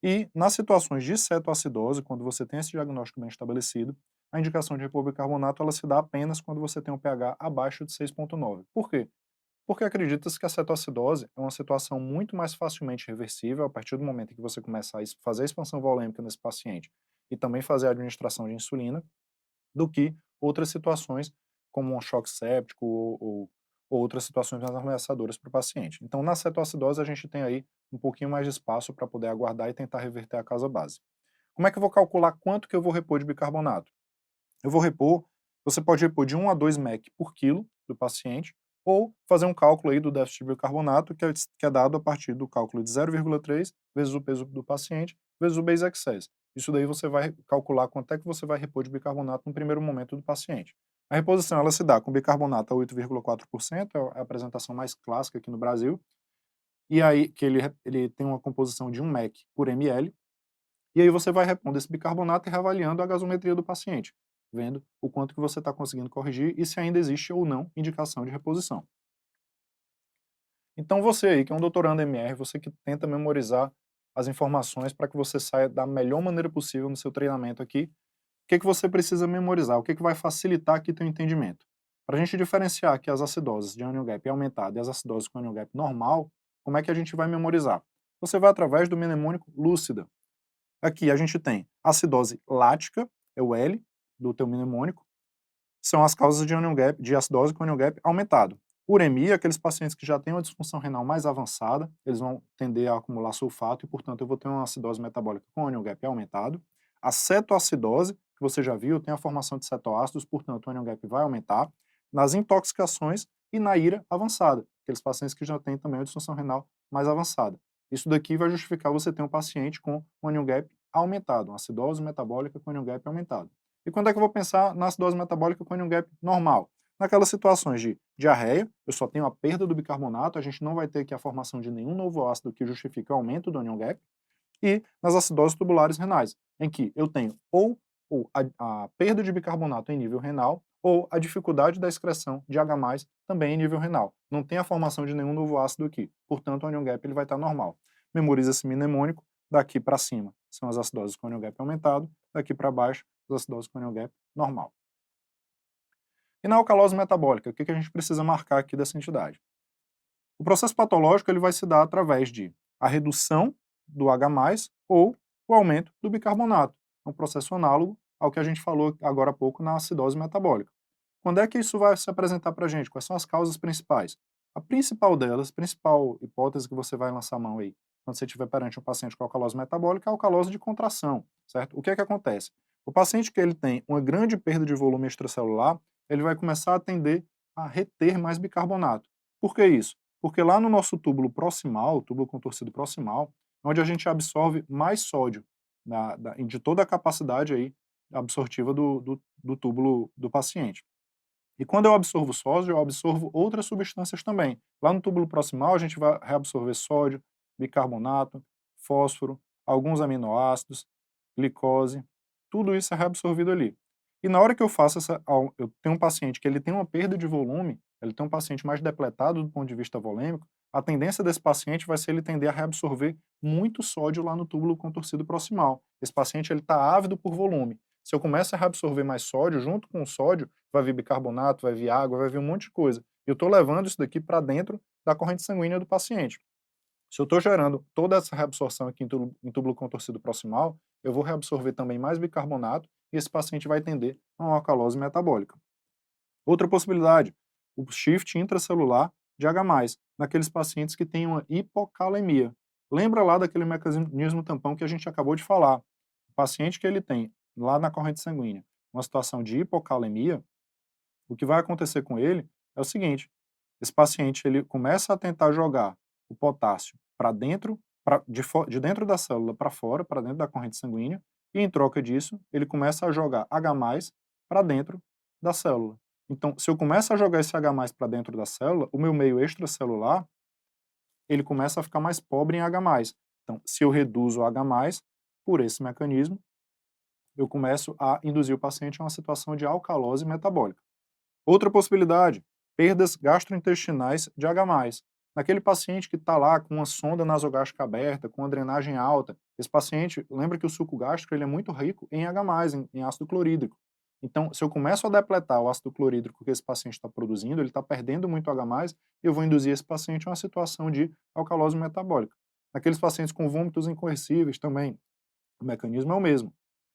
E nas situações de cetoacidose, quando você tem esse diagnóstico bem estabelecido, a indicação de hipobicarbonato ela se dá apenas quando você tem um pH abaixo de 6,9. Por quê? Porque acredita-se que a cetoacidose é uma situação muito mais facilmente reversível a partir do momento em que você começa a fazer a expansão volêmica nesse paciente e também fazer a administração de insulina, do que outras situações, como um choque séptico ou outras situações mais ameaçadoras para o paciente. Então, na cetoacidose, a gente tem aí um pouquinho mais de espaço para poder aguardar e tentar reverter a causa base. Como é que eu vou calcular quanto que eu vou repor de bicarbonato? Eu vou repor, você pode repor de 1 a 2 mEq por quilo do paciente, ou fazer um cálculo aí do déficit de bicarbonato, que é dado a partir do cálculo de 0,3 vezes o peso do paciente, vezes o base excess. Isso daí você vai calcular quanto é que você vai repor de bicarbonato no primeiro momento do paciente. A reposição ela se dá com bicarbonato a 8,4%, é a apresentação mais clássica aqui no Brasil, e aí que ele tem uma composição de 1 mEq por ml, e aí você vai repondo esse bicarbonato e reavaliando a gasometria do paciente, vendo o quanto que você está conseguindo corrigir e se ainda existe ou não indicação de reposição. Então você aí, que é um doutorando MR, você que tenta memorizar as informações para que você saia da melhor maneira possível no seu treinamento aqui, o que você precisa memorizar? O que vai facilitar aqui teu entendimento? Para a gente diferenciar aqui as acidoses de anion gap aumentado e as acidoses com anion gap normal, como é que a gente vai memorizar? Você vai através do mnemônico lúcida. Aqui a gente tem acidose lática, é o L do teu mnemônico, são as causas de anion gap, de acidose com anion gap aumentado. Uremia, aqueles pacientes que já têm uma disfunção renal mais avançada, eles vão tender a acumular sulfato e, portanto, eu vou ter uma acidose metabólica com anion gap aumentado. A cetoacidose, que você já viu, tem a formação de cetoácidos, portanto, o anion gap vai aumentar. Nas intoxicações e na ira avançada, aqueles pacientes que já têm também uma disfunção renal mais avançada. Isso daqui vai justificar você ter um paciente com um anion gap aumentado, uma acidose metabólica com anion gap aumentado. E quando é que eu vou pensar na acidose metabólica com anion gap normal? Naquelas situações de diarreia, eu só tenho a perda do bicarbonato, a gente não vai ter aqui a formação de nenhum novo ácido que justifique o aumento do anion gap, e nas acidoses tubulares renais, em que eu tenho ou a perda de bicarbonato em nível renal, ou a dificuldade da excreção de H+, também em nível renal. Não tem a formação de nenhum novo ácido aqui, portanto o anion gap ele vai estar normal. Memoriza esse mnemônico, daqui para cima são as acidoses com anion gap aumentado, daqui para baixo as acidoses com anion gap normal. E na alcalose metabólica, o que a gente precisa marcar aqui dessa entidade? O processo patológico ele vai se dar através de a redução do H+, ou o aumento do bicarbonato. É um processo análogo ao que a gente falou agora há pouco na acidose metabólica. Quando é que isso vai se apresentar para a gente? Quais são as causas principais? A principal delas, a principal hipótese que você vai lançar a mão aí, quando você estiver perante um paciente com alcalose metabólica, é a alcalose de contração, certo? O que é que acontece? O paciente que ele tem uma grande perda de volume extracelular, ele vai começar a tender a reter mais bicarbonato. Por que isso? Porque lá no nosso túbulo proximal, túbulo contorcido proximal, onde a gente absorve mais sódio de toda a capacidade aí absortiva do túbulo do paciente. E quando eu absorvo sódio, eu absorvo outras substâncias também. Lá no túbulo proximal, a gente vai reabsorver sódio, bicarbonato, fósforo, alguns aminoácidos, glicose, tudo isso é reabsorvido ali. E na hora que eu faço eu tenho um paciente que ele tem uma perda de volume, ele tem um paciente mais depletado do ponto de vista volêmico, a tendência desse paciente vai ser ele tender a reabsorver muito sódio lá no túbulo contorcido proximal. Esse paciente ele está ávido por volume. Se eu começo a reabsorver mais sódio, junto com o sódio, vai vir bicarbonato, vai vir água, vai vir um monte de coisa. Eu estou levando isso daqui para dentro da corrente sanguínea do paciente. Se eu estou gerando toda essa reabsorção aqui em túbulo contorcido proximal, eu vou reabsorver também mais bicarbonato e esse paciente vai tender a uma alcalose metabólica. Outra possibilidade, o shift intracelular de H+, naqueles pacientes que têm uma hipocalemia. Lembra lá daquele mecanismo tampão que a gente acabou de falar. O paciente que ele tem lá na corrente sanguínea uma situação de hipocalemia, o que vai acontecer com ele é o seguinte: esse paciente ele começa a tentar jogar o potássio para dentro, de dentro da célula para fora, para dentro da corrente sanguínea, e em troca disso, ele começa a jogar H+ para dentro da célula. Então, se eu começo a jogar esse H+ para dentro da célula, o meu meio extracelular, ele começa a ficar mais pobre em H+. Então, se eu reduzo o H+, por esse mecanismo, eu começo a induzir o paciente a uma situação de alcalose metabólica. Outra possibilidade, perdas gastrointestinais de H+. Naquele paciente que está lá com uma sonda nasogástrica aberta, com uma drenagem alta, esse paciente, lembra que o suco gástrico ele é muito rico em H+, em ácido clorídrico. Então, se eu começo a depletar o ácido clorídrico que esse paciente está produzindo, ele está perdendo muito H+, e eu vou induzir esse paciente a uma situação de alcalose metabólica. Naqueles pacientes com vômitos incoercíveis também, o mecanismo é o mesmo.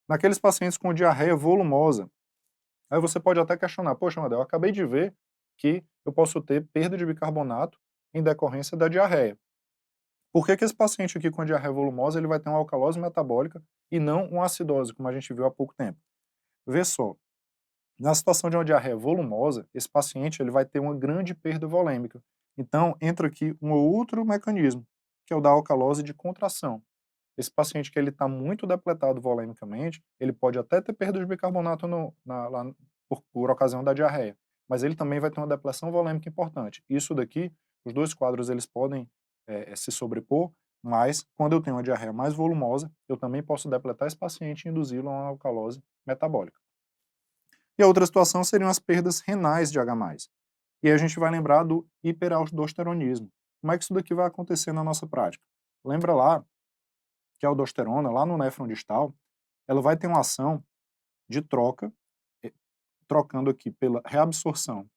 Naqueles pacientes com diarreia volumosa, aí você pode até questionar, poxa, Amadeu, eu acabei de ver que eu posso ter perda de bicarbonato em decorrência da diarreia. Por que que esse paciente aqui com diarreia volumosa ele vai ter uma alcalose metabólica e não uma acidose, como a gente viu há pouco tempo? Vê só, na situação de uma diarreia volumosa, esse paciente ele vai ter uma grande perda volêmica. Então, entra aqui um outro mecanismo, que é o da alcalose de contração. Esse paciente que ele está muito depletado volemicamente, ele pode até ter perda de bicarbonato por ocasião da diarreia, mas ele também vai ter uma depressão volêmica importante. Isso daqui, os dois quadros eles podem se sobrepor, mas quando eu tenho uma diarreia mais volumosa, eu também posso depletar esse paciente e induzi-lo a uma alcalose metabólica. E a outra situação seriam as perdas renais de H+. E aí a gente vai lembrar do hiperaldosteronismo. Como é que isso daqui vai acontecer na nossa prática? Lembra lá que a aldosterona, lá no néfron distal, ela vai ter uma ação de troca, eh, trocando aqui pela reabsorção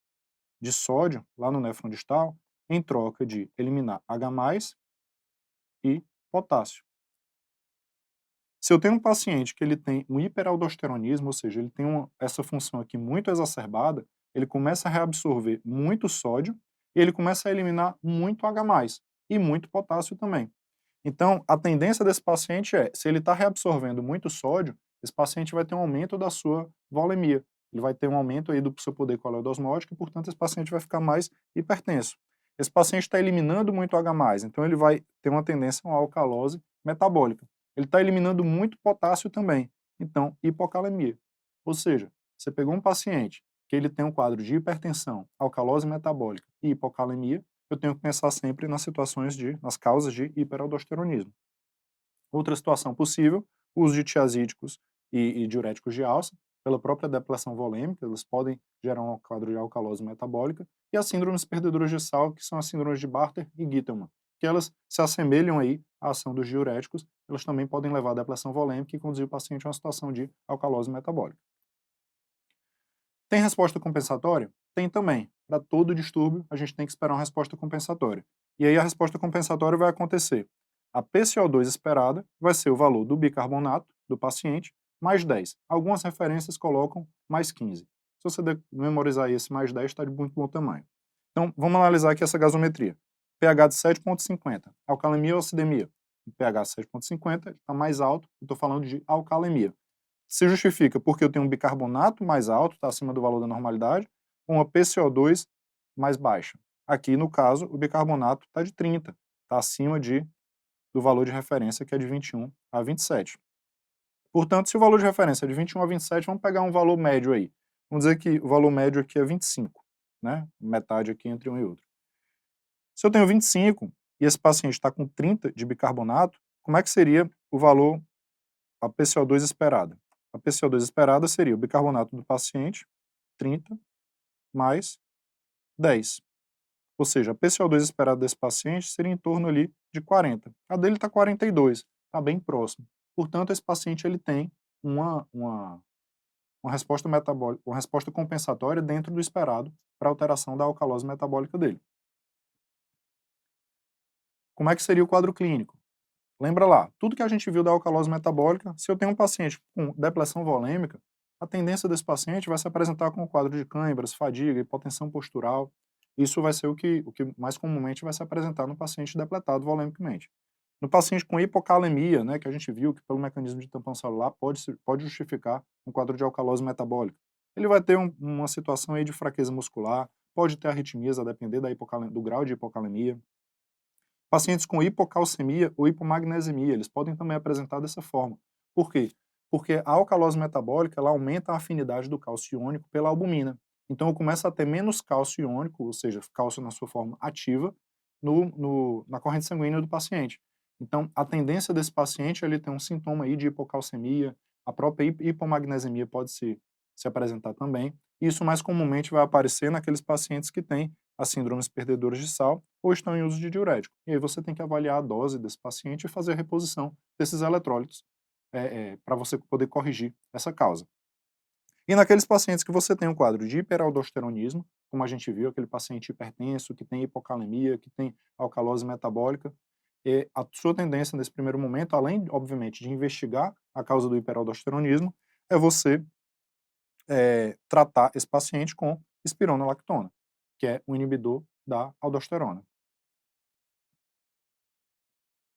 de sódio, lá no néfron distal, em troca de eliminar H+ e potássio. Se eu tenho um paciente que ele tem um hiperaldosteronismo, ou seja, ele tem essa função aqui muito exacerbada, ele começa a reabsorver muito sódio e ele começa a eliminar muito H+ e muito potássio também. Então, a tendência desse paciente é, se ele está reabsorvendo muito sódio, esse paciente vai ter um aumento da sua volemia. Ele vai ter um aumento aí do seu poder coleodosmótico e, portanto, esse paciente vai ficar mais hipertenso. Esse paciente está eliminando muito H+, então ele vai ter uma tendência a uma alcalose metabólica. Ele está eliminando muito potássio também, então hipocalemia. Ou seja, você pegou um paciente que ele tem um quadro de hipertensão, alcalose metabólica e hipocalemia, eu tenho que pensar sempre nas causas de hiperaldosteronismo. Outra situação possível, o uso de tiazídicos e diuréticos de alça, pela própria depressão volêmica, eles podem gerar um quadro de alcalose metabólica, e as síndromes perdedoras de sal, que são as síndromes de Bartter e Gittelman, que elas se assemelham aí à ação dos diuréticos, elas também podem levar à depressão volêmica e conduzir o paciente a uma situação de alcalose metabólica. Tem resposta compensatória? Tem também. Para todo distúrbio, a gente tem que esperar uma resposta compensatória. E aí a resposta compensatória vai acontecer. A PCO2 esperada vai ser o valor do bicarbonato do paciente mais 10. Algumas referências colocam mais 15. Se você memorizar esse mais 10, está de muito bom tamanho. Então, vamos analisar aqui essa gasometria. pH de 7,50. Alcalemia ou acidemia? O pH 7,50 está mais alto, eu estou falando de alcalemia. Se justifica porque eu tenho um bicarbonato mais alto, está acima do valor da normalidade, ou uma PCO2 mais baixa. Aqui, no caso, o bicarbonato está de 30, está acima do valor de referência, que é de 21 a 27. Portanto, se o valor de referência é de 21 a 27, vamos pegar um valor médio aí. Vamos dizer que o valor médio aqui é 25, né? Metade aqui entre um e outro. Se eu tenho 25 e esse paciente está com 30 de bicarbonato, como é que seria o valor, a PCO2 esperada? A PCO2 esperada seria o bicarbonato do paciente, 30, mais 10. Ou seja, a PCO2 esperada desse paciente seria em torno ali de 40. A dele está 42, está bem próximo. Portanto, esse paciente ele tem uma resposta metabólica, uma resposta compensatória dentro do esperado para a alteração da alcalose metabólica dele. Como é que seria o quadro clínico? Lembra lá, tudo que a gente viu da alcalose metabólica, se eu tenho um paciente com depressão volêmica, a tendência desse paciente vai se apresentar com um quadro de câimbras, fadiga, hipotensão postural. Isso vai ser o que mais comumente vai se apresentar no paciente depletado volemicamente. No paciente com hipocalemia, né, que a gente viu que pelo mecanismo de tampão celular pode justificar um quadro de alcalose metabólica. Ele vai ter uma situação aí de fraqueza muscular, pode ter arritmias a depender do grau de hipocalemia. Pacientes com hipocalcemia ou hipomagnesemia, eles podem também apresentar dessa forma. Por quê? Porque a alcalose metabólica ela aumenta a afinidade do cálcio iônico pela albumina. Então eu começo a ter menos cálcio iônico, ou seja, cálcio na sua forma ativa, na corrente sanguínea do paciente. Então a tendência desse paciente é ele ter um sintoma aí de hipocalcemia, a própria hipomagnesemia pode se apresentar também. Isso mais comumente vai aparecer naqueles pacientes que têm as síndromes perdedoras de sal ou estão em uso de diurético. E aí você tem que avaliar a dose desse paciente e fazer a reposição desses eletrólitos para você poder corrigir essa causa. E naqueles pacientes que você tem um quadro de hiperaldosteronismo, como a gente viu, aquele paciente hipertenso, que tem hipocalemia, que tem alcalose metabólica, a sua tendência nesse primeiro momento, além, obviamente, de investigar a causa do hiperaldosteronismo, é você tratar esse paciente com espironolactona, que é um inibidor da aldosterona.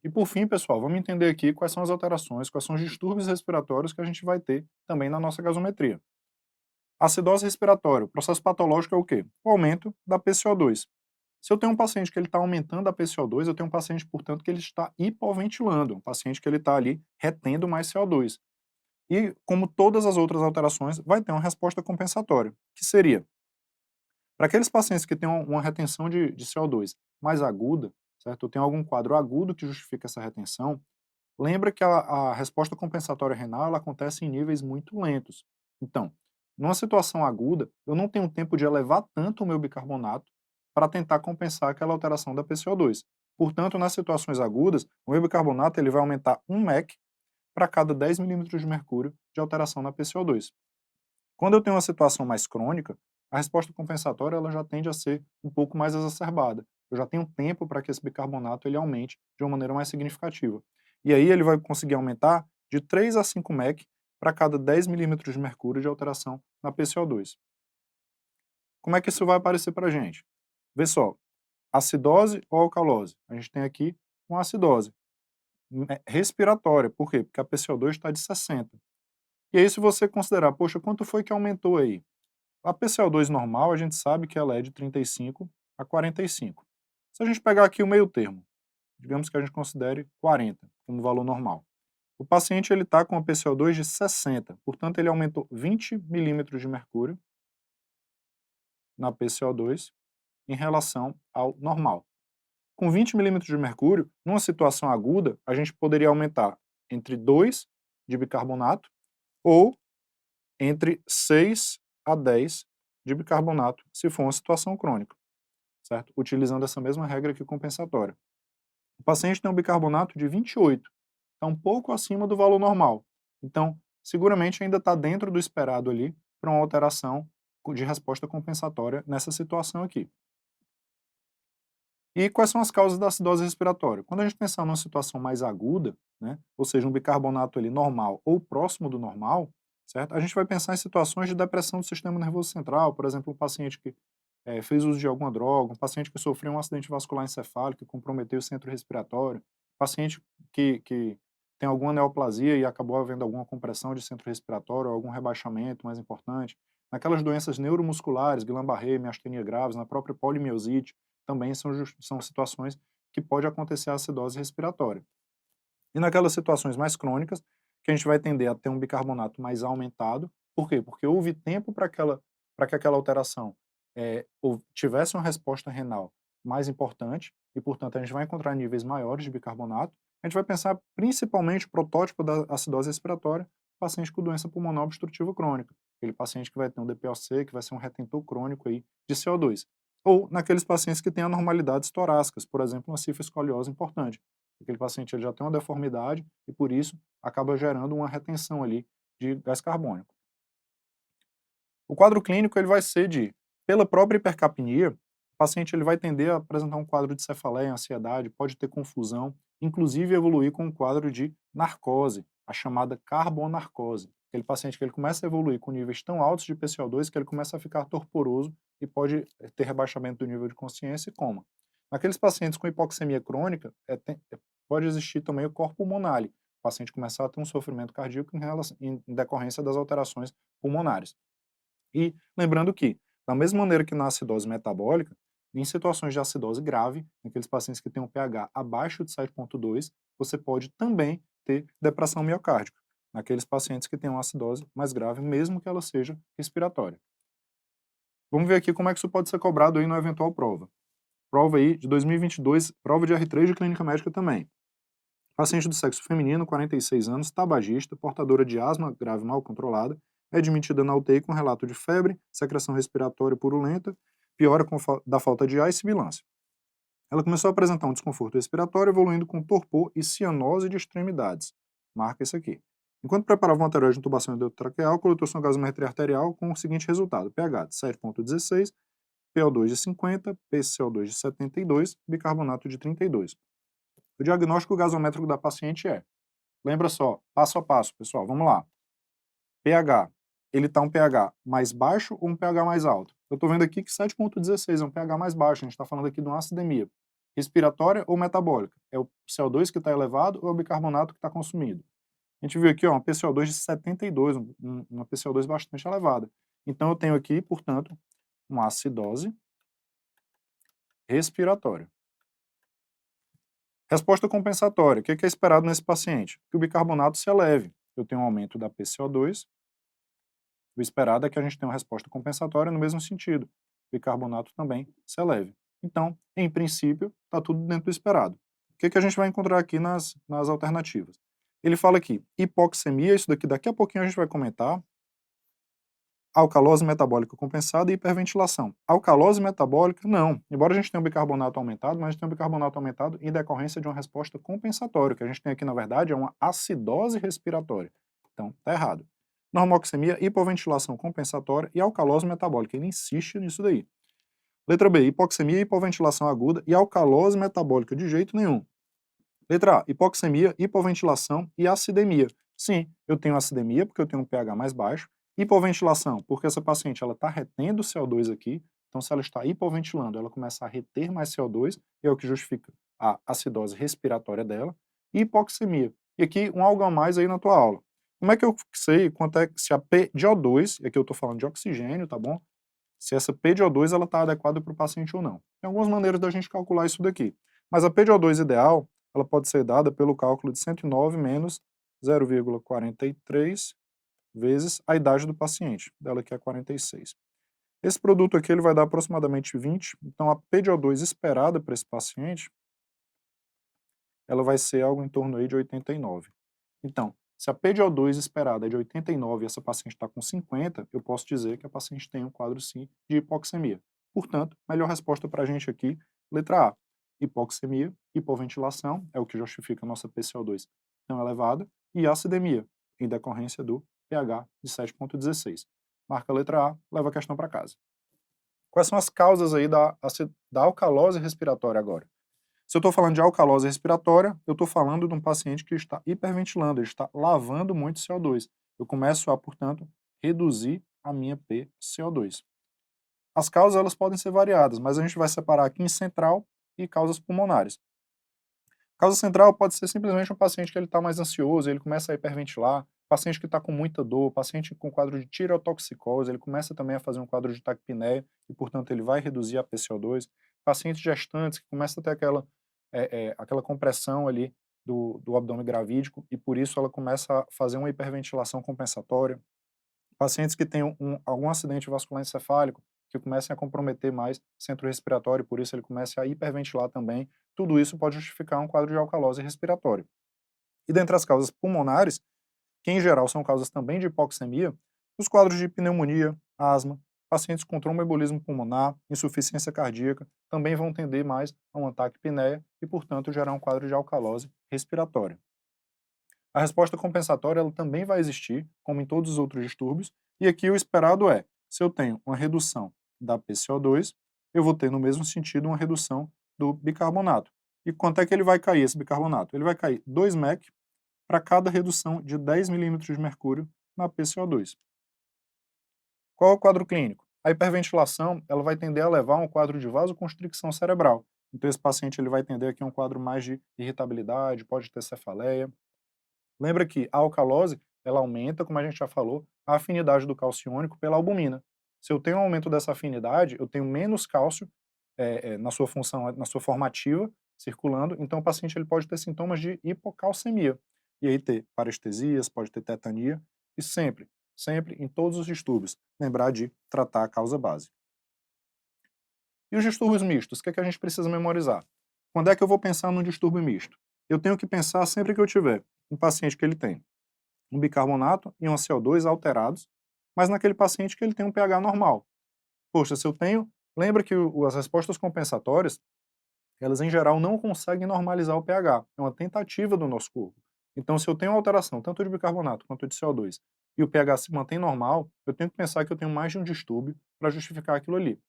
E por fim, pessoal, vamos entender aqui quais são as alterações, quais são os distúrbios respiratórios que a gente vai ter também na nossa gasometria. Acidose respiratória, o processo patológico é o quê? O aumento da PCO2. Se eu tenho um paciente que ele está aumentando a PCO2, eu tenho um paciente, portanto, que ele está hipoventilando, um paciente que ele está ali retendo mais CO2. E, como todas as outras alterações, vai ter uma resposta compensatória, que seria, para aqueles pacientes que têm uma retenção de CO2 mais aguda, certo? Eu tenho algum quadro agudo que justifica essa retenção, lembra que a resposta compensatória renal ela acontece em níveis muito lentos. Então, numa situação aguda, eu não tenho tempo de elevar tanto o meu bicarbonato para tentar compensar aquela alteração da PCO2. Portanto, nas situações agudas, o meu bicarbonato ele vai aumentar 1 mEq para cada 10 milímetros de mercúrio de alteração na PCO2. Quando eu tenho uma situação mais crônica, a resposta compensatória ela já tende a ser um pouco mais exacerbada. Eu já tenho tempo para que esse bicarbonato ele aumente de uma maneira mais significativa. E aí ele vai conseguir aumentar de 3 a 5 mEq para cada 10 milímetros de mercúrio de alteração na PCO2. Como é que isso vai aparecer para a gente? Vê só, acidose ou alcalose? A gente tem aqui uma acidose respiratória. Por quê? Porque a PCO2 está de 60. E aí se você considerar, poxa, quanto foi que aumentou aí? A PCO2 normal, a gente sabe que ela é de 35 a 45. Se a gente pegar aqui o meio termo, digamos que a gente considere 40 como valor normal. O paciente ele está com a PCO2 de 60, portanto ele aumentou 20 milímetros de mercúrio na PCO2 em relação ao normal. Com 20 milímetros de mercúrio, numa situação aguda, a gente poderia aumentar entre 2 de bicarbonato ou entre 6 a 10 de bicarbonato, se for uma situação crônica, certo? Utilizando essa mesma regra aqui compensatória. O paciente tem um bicarbonato de 28, está um pouco acima do valor normal. Então, seguramente ainda está dentro do esperado ali para uma alteração de resposta compensatória nessa situação aqui. E quais são as causas da acidose respiratória? Quando a gente pensar numa situação mais aguda, né, ou seja, um bicarbonato ali normal ou próximo do normal, certo? A gente vai pensar em situações de depressão do sistema nervoso central, por exemplo, um paciente que fez uso de alguma droga, um paciente que sofreu um acidente vascular encefálico que comprometeu o centro respiratório, paciente que tem alguma neoplasia e acabou havendo alguma compressão de centro respiratório, algum rebaixamento mais importante, naquelas doenças neuromusculares, Guillain-Barré, miastenia graves, na própria polimiosite, também são situações que pode acontecer a acidose respiratória. E naquelas situações mais crônicas, que a gente vai tender a ter um bicarbonato mais aumentado. Por quê? Porque houve tempo para que aquela alteração tivesse uma resposta renal mais importante, e, portanto, a gente vai encontrar níveis maiores de bicarbonato. A gente vai pensar principalmente o protótipo da acidose respiratória, paciente com doença pulmonar obstrutiva crônica, aquele paciente que vai ter um DPOC, que vai ser um retentor crônico aí de CO2. Ou naqueles pacientes que têm anormalidades torácicas, por exemplo, uma cifoescoliose importante. Aquele paciente ele já tem uma deformidade e, por isso, acaba gerando uma retenção ali de gás carbônico. O quadro clínico ele vai ser pela própria hipercapnia, paciente ele vai tender a apresentar um quadro de cefaleia, ansiedade, pode ter confusão, inclusive evoluir com um quadro de narcose, a chamada carbonarcose. Aquele paciente que ele começa a evoluir com níveis tão altos de PCO2 que ele começa a ficar torporoso e pode ter rebaixamento do nível de consciência e coma. Naqueles pacientes com hipoxemia crônica, pode existir também o corpo pulmonar, o paciente começar a ter um sofrimento cardíaco em decorrência das alterações pulmonares. E lembrando que, da mesma maneira que na acidose metabólica, em situações de acidose grave, naqueles pacientes que têm um pH abaixo de 7,2, você pode também ter depressão miocárdica, naqueles pacientes que têm uma acidose mais grave, mesmo que ela seja respiratória. Vamos ver aqui como é que isso pode ser cobrado aí na eventual prova. Prova aí de 2022, prova de R3 de clínica médica também. Paciente do sexo feminino, 46 anos, tabagista, portadora de asma grave mal controlada, é admitida na UTI com relato de febre, secreção respiratória purulenta, piora da falta de ar e sibilância. Ela começou a apresentar um desconforto respiratório, evoluindo com torpor e cianose de extremidades. Marca isso aqui. Enquanto preparava uma tarefa de intubação endotraqueal, coletou sua gasometria arterial com o seguinte resultado: pH de 7,16, PO2 de 50, PCO2 de 72, bicarbonato de 32. O diagnóstico gasométrico da paciente é, lembra só, passo a passo, pessoal, vamos lá. pH, ele está um pH mais baixo ou um pH mais alto? Eu estou vendo aqui que 7,16 é um pH mais baixo, a gente está falando aqui de uma acidemia. Respiratória ou metabólica? É o CO2 que está elevado ou é o bicarbonato que está consumido? A gente viu aqui ó, uma PCO2 de 72, uma PCO2 bastante elevada. Então eu tenho aqui, portanto, uma acidose respiratória. Resposta compensatória. O que é esperado nesse paciente? Que o bicarbonato se eleve. Eu tenho um aumento da PCO2. O esperado é que a gente tenha uma resposta compensatória no mesmo sentido. O bicarbonato também se eleve. Então, em princípio, está tudo dentro do esperado. O que a gente vai encontrar aqui nas alternativas? Ele fala aqui, hipoxemia, isso daqui a pouquinho a gente vai comentar. Alcalose metabólica compensada e hiperventilação. Alcalose metabólica, não. Embora a gente tenha um bicarbonato aumentado, mas a gente tem um bicarbonato aumentado em decorrência de uma resposta compensatória. O que a gente tem aqui, na verdade, é uma acidose respiratória. Então, tá errado. Normoxemia, hipoventilação compensatória e alcalose metabólica. Ele insiste nisso daí. Letra B, hipoxemia, hipoventilação aguda e alcalose metabólica. De jeito nenhum. Letra A, hipoxemia, hipoventilação e acidemia. Sim, eu tenho acidemia porque eu tenho um pH mais baixo. Hipoventilação, porque essa paciente está retendo CO2 aqui, então se ela está hipoventilando, ela começa a reter mais CO2, e é o que justifica a acidose respiratória dela. E hipoxemia. E aqui um algo a mais aí na tua aula. Como é que eu sei quanto é se a P de O2, e aqui eu estou falando de oxigênio, tá bom? Se essa P de O2 está adequada para o paciente ou não. Tem algumas maneiras da gente calcular isso daqui. Mas a P de O2 ideal, ela pode ser dada pelo cálculo de 109 menos 0,43 vezes a idade do paciente, dela que é 46. Esse produto aqui ele vai dar aproximadamente 20, então a P de O2 esperada para esse paciente, ela vai ser algo em torno aí de 89. Então, se a P de O2 esperada é de 89 e essa paciente está com 50, eu posso dizer que a paciente tem um quadro sim de hipoxemia. Portanto, melhor resposta para a gente aqui, letra A. Hipoxemia, hipoventilação, é o que justifica a nossa PCO2 tão elevada, e acidemia, em decorrência do pH de 7,16. Marca a letra A, leva a questão para casa. Quais são as causas aí da alcalose respiratória agora? Se eu estou falando de alcalose respiratória, eu estou falando de um paciente que está hiperventilando, ele está lavando muito CO2. Eu começo a, portanto, reduzir a minha PCO2. As causas elas podem ser variadas, mas a gente vai separar aqui em central e causas pulmonares. Causa central pode ser simplesmente um paciente que ele está mais ansioso, ele começa a hiperventilar, paciente que está com muita dor, paciente com quadro de tireotoxicose, ele começa também a fazer um quadro de taquipneia e, portanto, ele vai reduzir a PCO2. Pacientes gestantes que começa a ter aquela compressão ali do abdômen gravídico e, por isso, ela começa a fazer uma hiperventilação compensatória. Pacientes que têm algum acidente vascular encefálico, que comecem a comprometer mais o centro respiratório, por isso ele começa a hiperventilar também. Tudo isso pode justificar um quadro de alcalose respiratória. E dentre as causas pulmonares, que em geral são causas também de hipoxemia, os quadros de pneumonia, asma, pacientes com tromboembolismo pulmonar, insuficiência cardíaca, também vão tender mais a um ataque pneia e, portanto, gerar um quadro de alcalose respiratória. A resposta compensatória ela também vai existir, como em todos os outros distúrbios, e aqui o esperado é, se eu tenho uma redução da PCO2, eu vou ter no mesmo sentido uma redução do bicarbonato. E quanto é que ele vai cair, esse bicarbonato? Ele vai cair 2 mEq para cada redução de 10 milímetros de mercúrio na PCO2. Qual é o quadro clínico? A hiperventilação ela vai tender a levar a um quadro de vasoconstricção cerebral. Então esse paciente ele vai tender aqui a um quadro mais de irritabilidade, pode ter cefaleia. Lembra que a alcalose ela aumenta, como a gente já falou, a afinidade do cálcio iônico pela albumina. Se eu tenho um aumento dessa afinidade, eu tenho menos cálcio na sua função, na sua formativa, circulando, então o paciente ele pode ter sintomas de hipocalcemia. E aí ter parestesias, pode ter tetania, e sempre, em todos os distúrbios, lembrar de tratar a causa base. E os distúrbios mistos, o que é que a gente precisa memorizar? Quando é que eu vou pensar num distúrbio misto? Eu tenho que pensar sempre que eu tiver um paciente que ele tem um bicarbonato e um CO2 alterados, mas naquele paciente que ele tem um pH normal. Poxa, se eu tenho... Lembra que as respostas compensatórias, elas em geral não conseguem normalizar o pH. É uma tentativa do nosso corpo. Então, se eu tenho alteração tanto de bicarbonato quanto de CO2 e o pH se mantém normal, eu tenho que pensar que eu tenho mais de um distúrbio para justificar aquilo ali.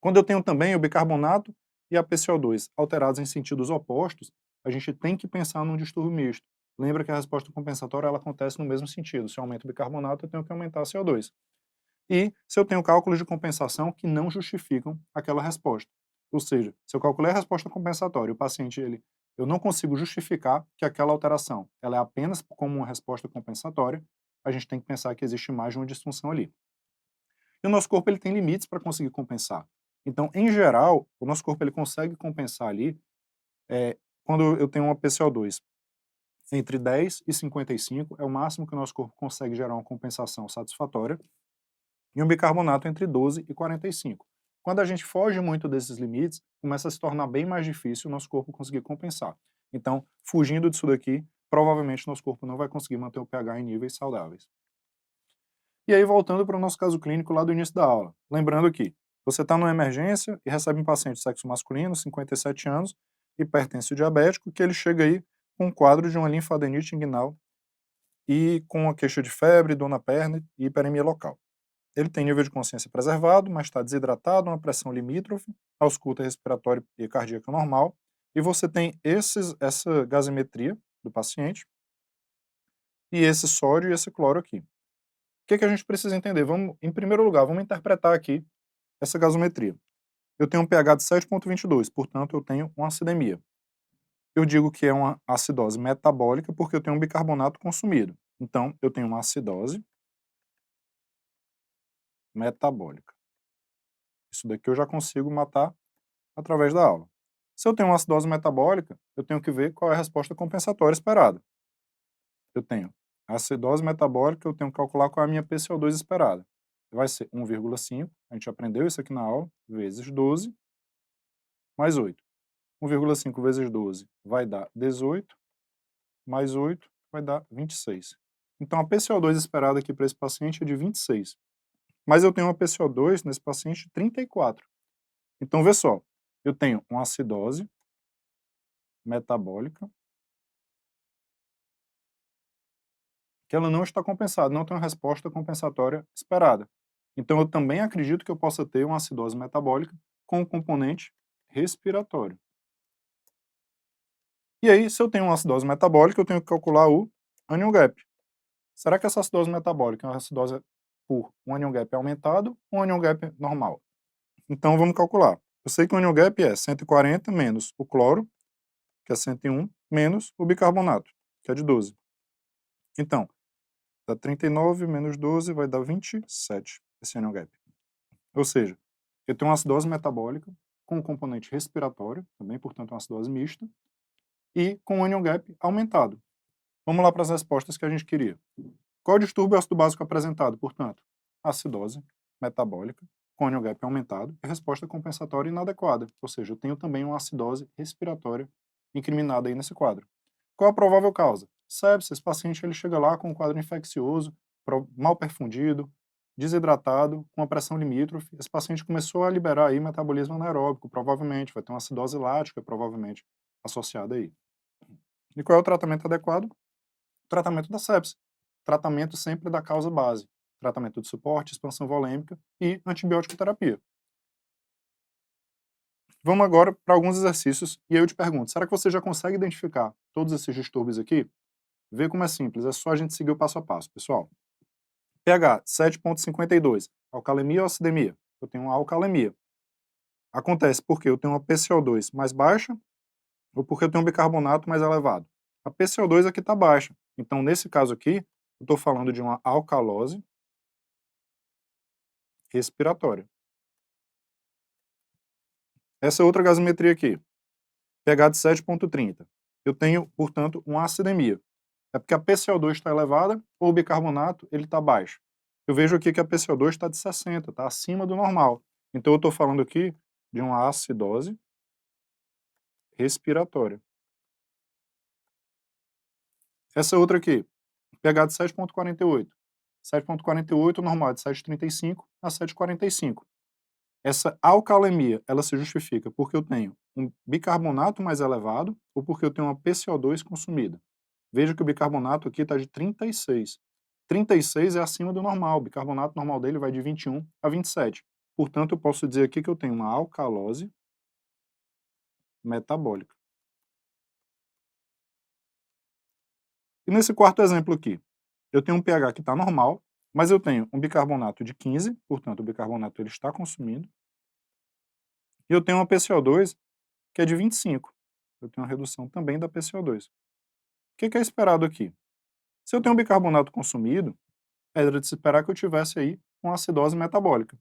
Quando eu tenho também o bicarbonato e a PCO2 alterados em sentidos opostos, a gente tem que pensar num distúrbio misto. Lembra que a resposta compensatória ela acontece no mesmo sentido. Se eu aumento o bicarbonato, eu tenho que aumentar a CO2. E se eu tenho cálculos de compensação que não justificam aquela resposta. Ou seja, se eu calculei a resposta compensatória e o paciente, eu não consigo justificar que aquela alteração ela é apenas como uma resposta compensatória, a gente tem que pensar que existe mais de uma disfunção ali. E o nosso corpo ele tem limites para conseguir compensar. Então, em geral, o nosso corpo ele consegue compensar ali quando eu tenho uma PCO2 entre 10 e 55, é o máximo que o nosso corpo consegue gerar uma compensação satisfatória, e um bicarbonato entre 12 e 45. Quando a gente foge muito desses limites, começa a se tornar bem mais difícil o nosso corpo conseguir compensar. Então, fugindo disso daqui, provavelmente nosso corpo não vai conseguir manter o pH em níveis saudáveis. E aí, voltando para o nosso caso clínico lá do início da aula. Lembrando que você está numa emergência e recebe um paciente de sexo masculino, 57 anos, hipertenso diabético, que ele chega aí com um quadro de uma linfadenite inguinal e com uma queixa de febre, dor na perna e hiperemia local. Ele tem nível de consciência preservado, mas está desidratado, uma pressão limítrofe, ausculta respiratória e cardíaca normal, e você tem essa gasimetria do paciente e esse sódio e esse cloro aqui. O que a gente precisa entender? Em primeiro lugar, vamos interpretar aqui essa gasometria. Eu tenho um pH de 7,22, portanto eu tenho uma acidemia. Eu digo que é uma acidose metabólica porque eu tenho um bicarbonato consumido. Então, eu tenho uma acidose metabólica. Isso daqui eu já consigo matar através da aula. Se eu tenho uma acidose metabólica, eu tenho que ver qual é a resposta compensatória esperada. Eu tenho a acidose metabólica, eu tenho que calcular qual é a minha PCO2 esperada. Vai ser 1,5, a gente aprendeu isso aqui na aula, vezes 12, mais 8. 1,5 vezes 12 vai dar 18, mais 8 vai dar 26. Então a PCO2 esperada aqui para esse paciente é de 26. Mas eu tenho uma PCO2 nesse paciente de 34. Então vê só, eu tenho uma acidose metabólica que ela não está compensada, não tem uma resposta compensatória esperada. Então eu também acredito que eu possa ter uma acidose metabólica com o componente respiratório. E aí, se eu tenho uma acidose metabólica, eu tenho que calcular o anion gap. Será que essa acidose metabólica é uma acidose por um anion gap aumentado ou um anion gap normal? Então vamos calcular. Eu sei que o anion gap é 140 menos o cloro, que é 101, menos o bicarbonato, que é de 12. Então, dá 39 menos 12 vai dar 27, esse anion gap. Ou seja, eu tenho uma acidose metabólica com um componente respiratório, também, portanto, uma acidose mista, e com o anion gap aumentado. Vamos lá para as respostas que a gente queria. Qual é o distúrbio ácido básico apresentado, portanto? Acidose metabólica com anion gap aumentado e resposta compensatória inadequada, ou seja, eu tenho também uma acidose respiratória incriminada aí nesse quadro. Qual a provável causa? Sepsis, esse paciente ele chega lá com um quadro infeccioso, mal perfundido, desidratado, com uma pressão limítrofe. Esse paciente começou a liberar aí metabolismo anaeróbico, provavelmente, vai ter uma acidose lática, provavelmente, associada aí. E qual é o tratamento adequado? Tratamento da sepse. Tratamento sempre da causa base. Tratamento de suporte, expansão volêmica e antibiótico terapia. Vamos agora para alguns exercícios, e aí eu te pergunto, será que você já consegue identificar todos esses distúrbios aqui? Vê como é simples, é só a gente seguir o passo a passo, pessoal. pH 7,52, alcalemia ou acidemia? Eu tenho uma alcalemia. Acontece porque eu tenho uma PCO2 mais baixa ou porque eu tenho um bicarbonato mais elevado? A PCO2 aqui está baixa, então nesse caso aqui, eu estou falando de uma alcalose respiratória. Essa é outra gasometria aqui, pH de 7,30. Eu tenho, portanto, uma acidemia. É porque a PCO2 está elevada ou o bicarbonato ele está baixo. Eu vejo aqui que a PCO2 está de 60, está acima do normal. Então eu estou falando aqui de uma acidose respiratória. Essa outra aqui, pH de 7,48. 7,48, o normal é de 7,35 a 7,45. Essa alcalemia, ela se justifica porque eu tenho um bicarbonato mais elevado ou porque eu tenho uma PCO2 consumida. Veja que o bicarbonato aqui está de 36. 36 é acima do normal, o bicarbonato normal dele vai de 21 a 27. Portanto, eu posso dizer aqui que eu tenho uma alcalose metabólica. E nesse quarto exemplo aqui, eu tenho um pH que está normal, mas eu tenho um bicarbonato de 15, portanto, o bicarbonato ele está consumindo, e eu tenho uma PCO2 que é de 25. Eu tenho uma redução também da PCO2. O que é esperado aqui? Se eu tenho um bicarbonato consumido, era de se esperar que eu tivesse aí uma acidose metabólica.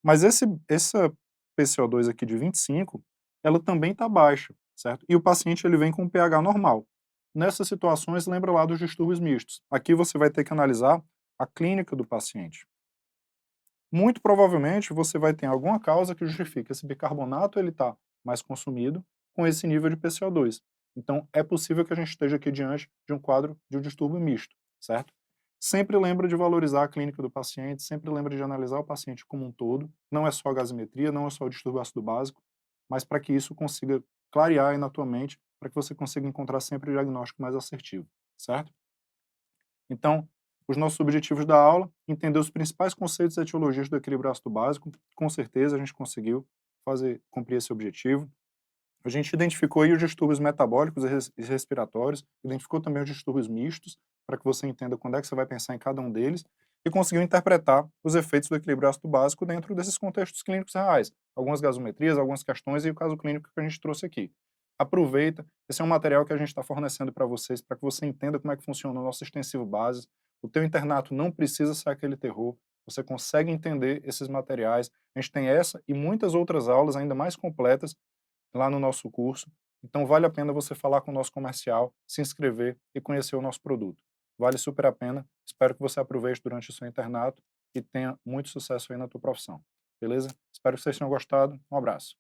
Mas essa PCO2 aqui de 25, ela também está baixa, certo? E o paciente ele vem com um pH normal. Nessas situações, lembra lá dos distúrbios mistos. Aqui você vai ter que analisar a clínica do paciente. Muito provavelmente você vai ter alguma causa que justifique esse bicarbonato ele está mais consumido com esse nível de PCO2. Então é possível que a gente esteja aqui diante de um quadro de um distúrbio misto, certo? Sempre lembra de valorizar a clínica do paciente, sempre lembra de analisar o paciente como um todo, não é só a gasometria, não é só o distúrbio ácido básico, mas para que isso consiga clarear aí na tua mente, para que você consiga encontrar sempre o diagnóstico mais assertivo, certo? Então, os nossos objetivos da aula, entender os principais conceitos e etiologias do equilíbrio ácido básico, com certeza a gente conseguiu cumprir esse objetivo. A gente identificou aí os distúrbios metabólicos e respiratórios, identificou também os distúrbios mistos, para que você entenda quando é que você vai pensar em cada um deles, e conseguiu interpretar os efeitos do equilíbrio ácido básico dentro desses contextos clínicos reais. Algumas gasometrias, algumas questões e o caso clínico que a gente trouxe aqui. Aproveita, esse é um material que a gente está fornecendo para vocês, para que você entenda como é que funciona o nosso extensivo base. O teu internato não precisa ser aquele terror, você consegue entender esses materiais. A gente tem essa e muitas outras aulas ainda mais completas lá no nosso curso. Então vale a pena você falar com o nosso comercial, se inscrever e conhecer o nosso produto. Vale super a pena. Espero que você aproveite durante o seu internato e tenha muito sucesso aí na tua profissão. Beleza? Espero que vocês tenham gostado. Um abraço.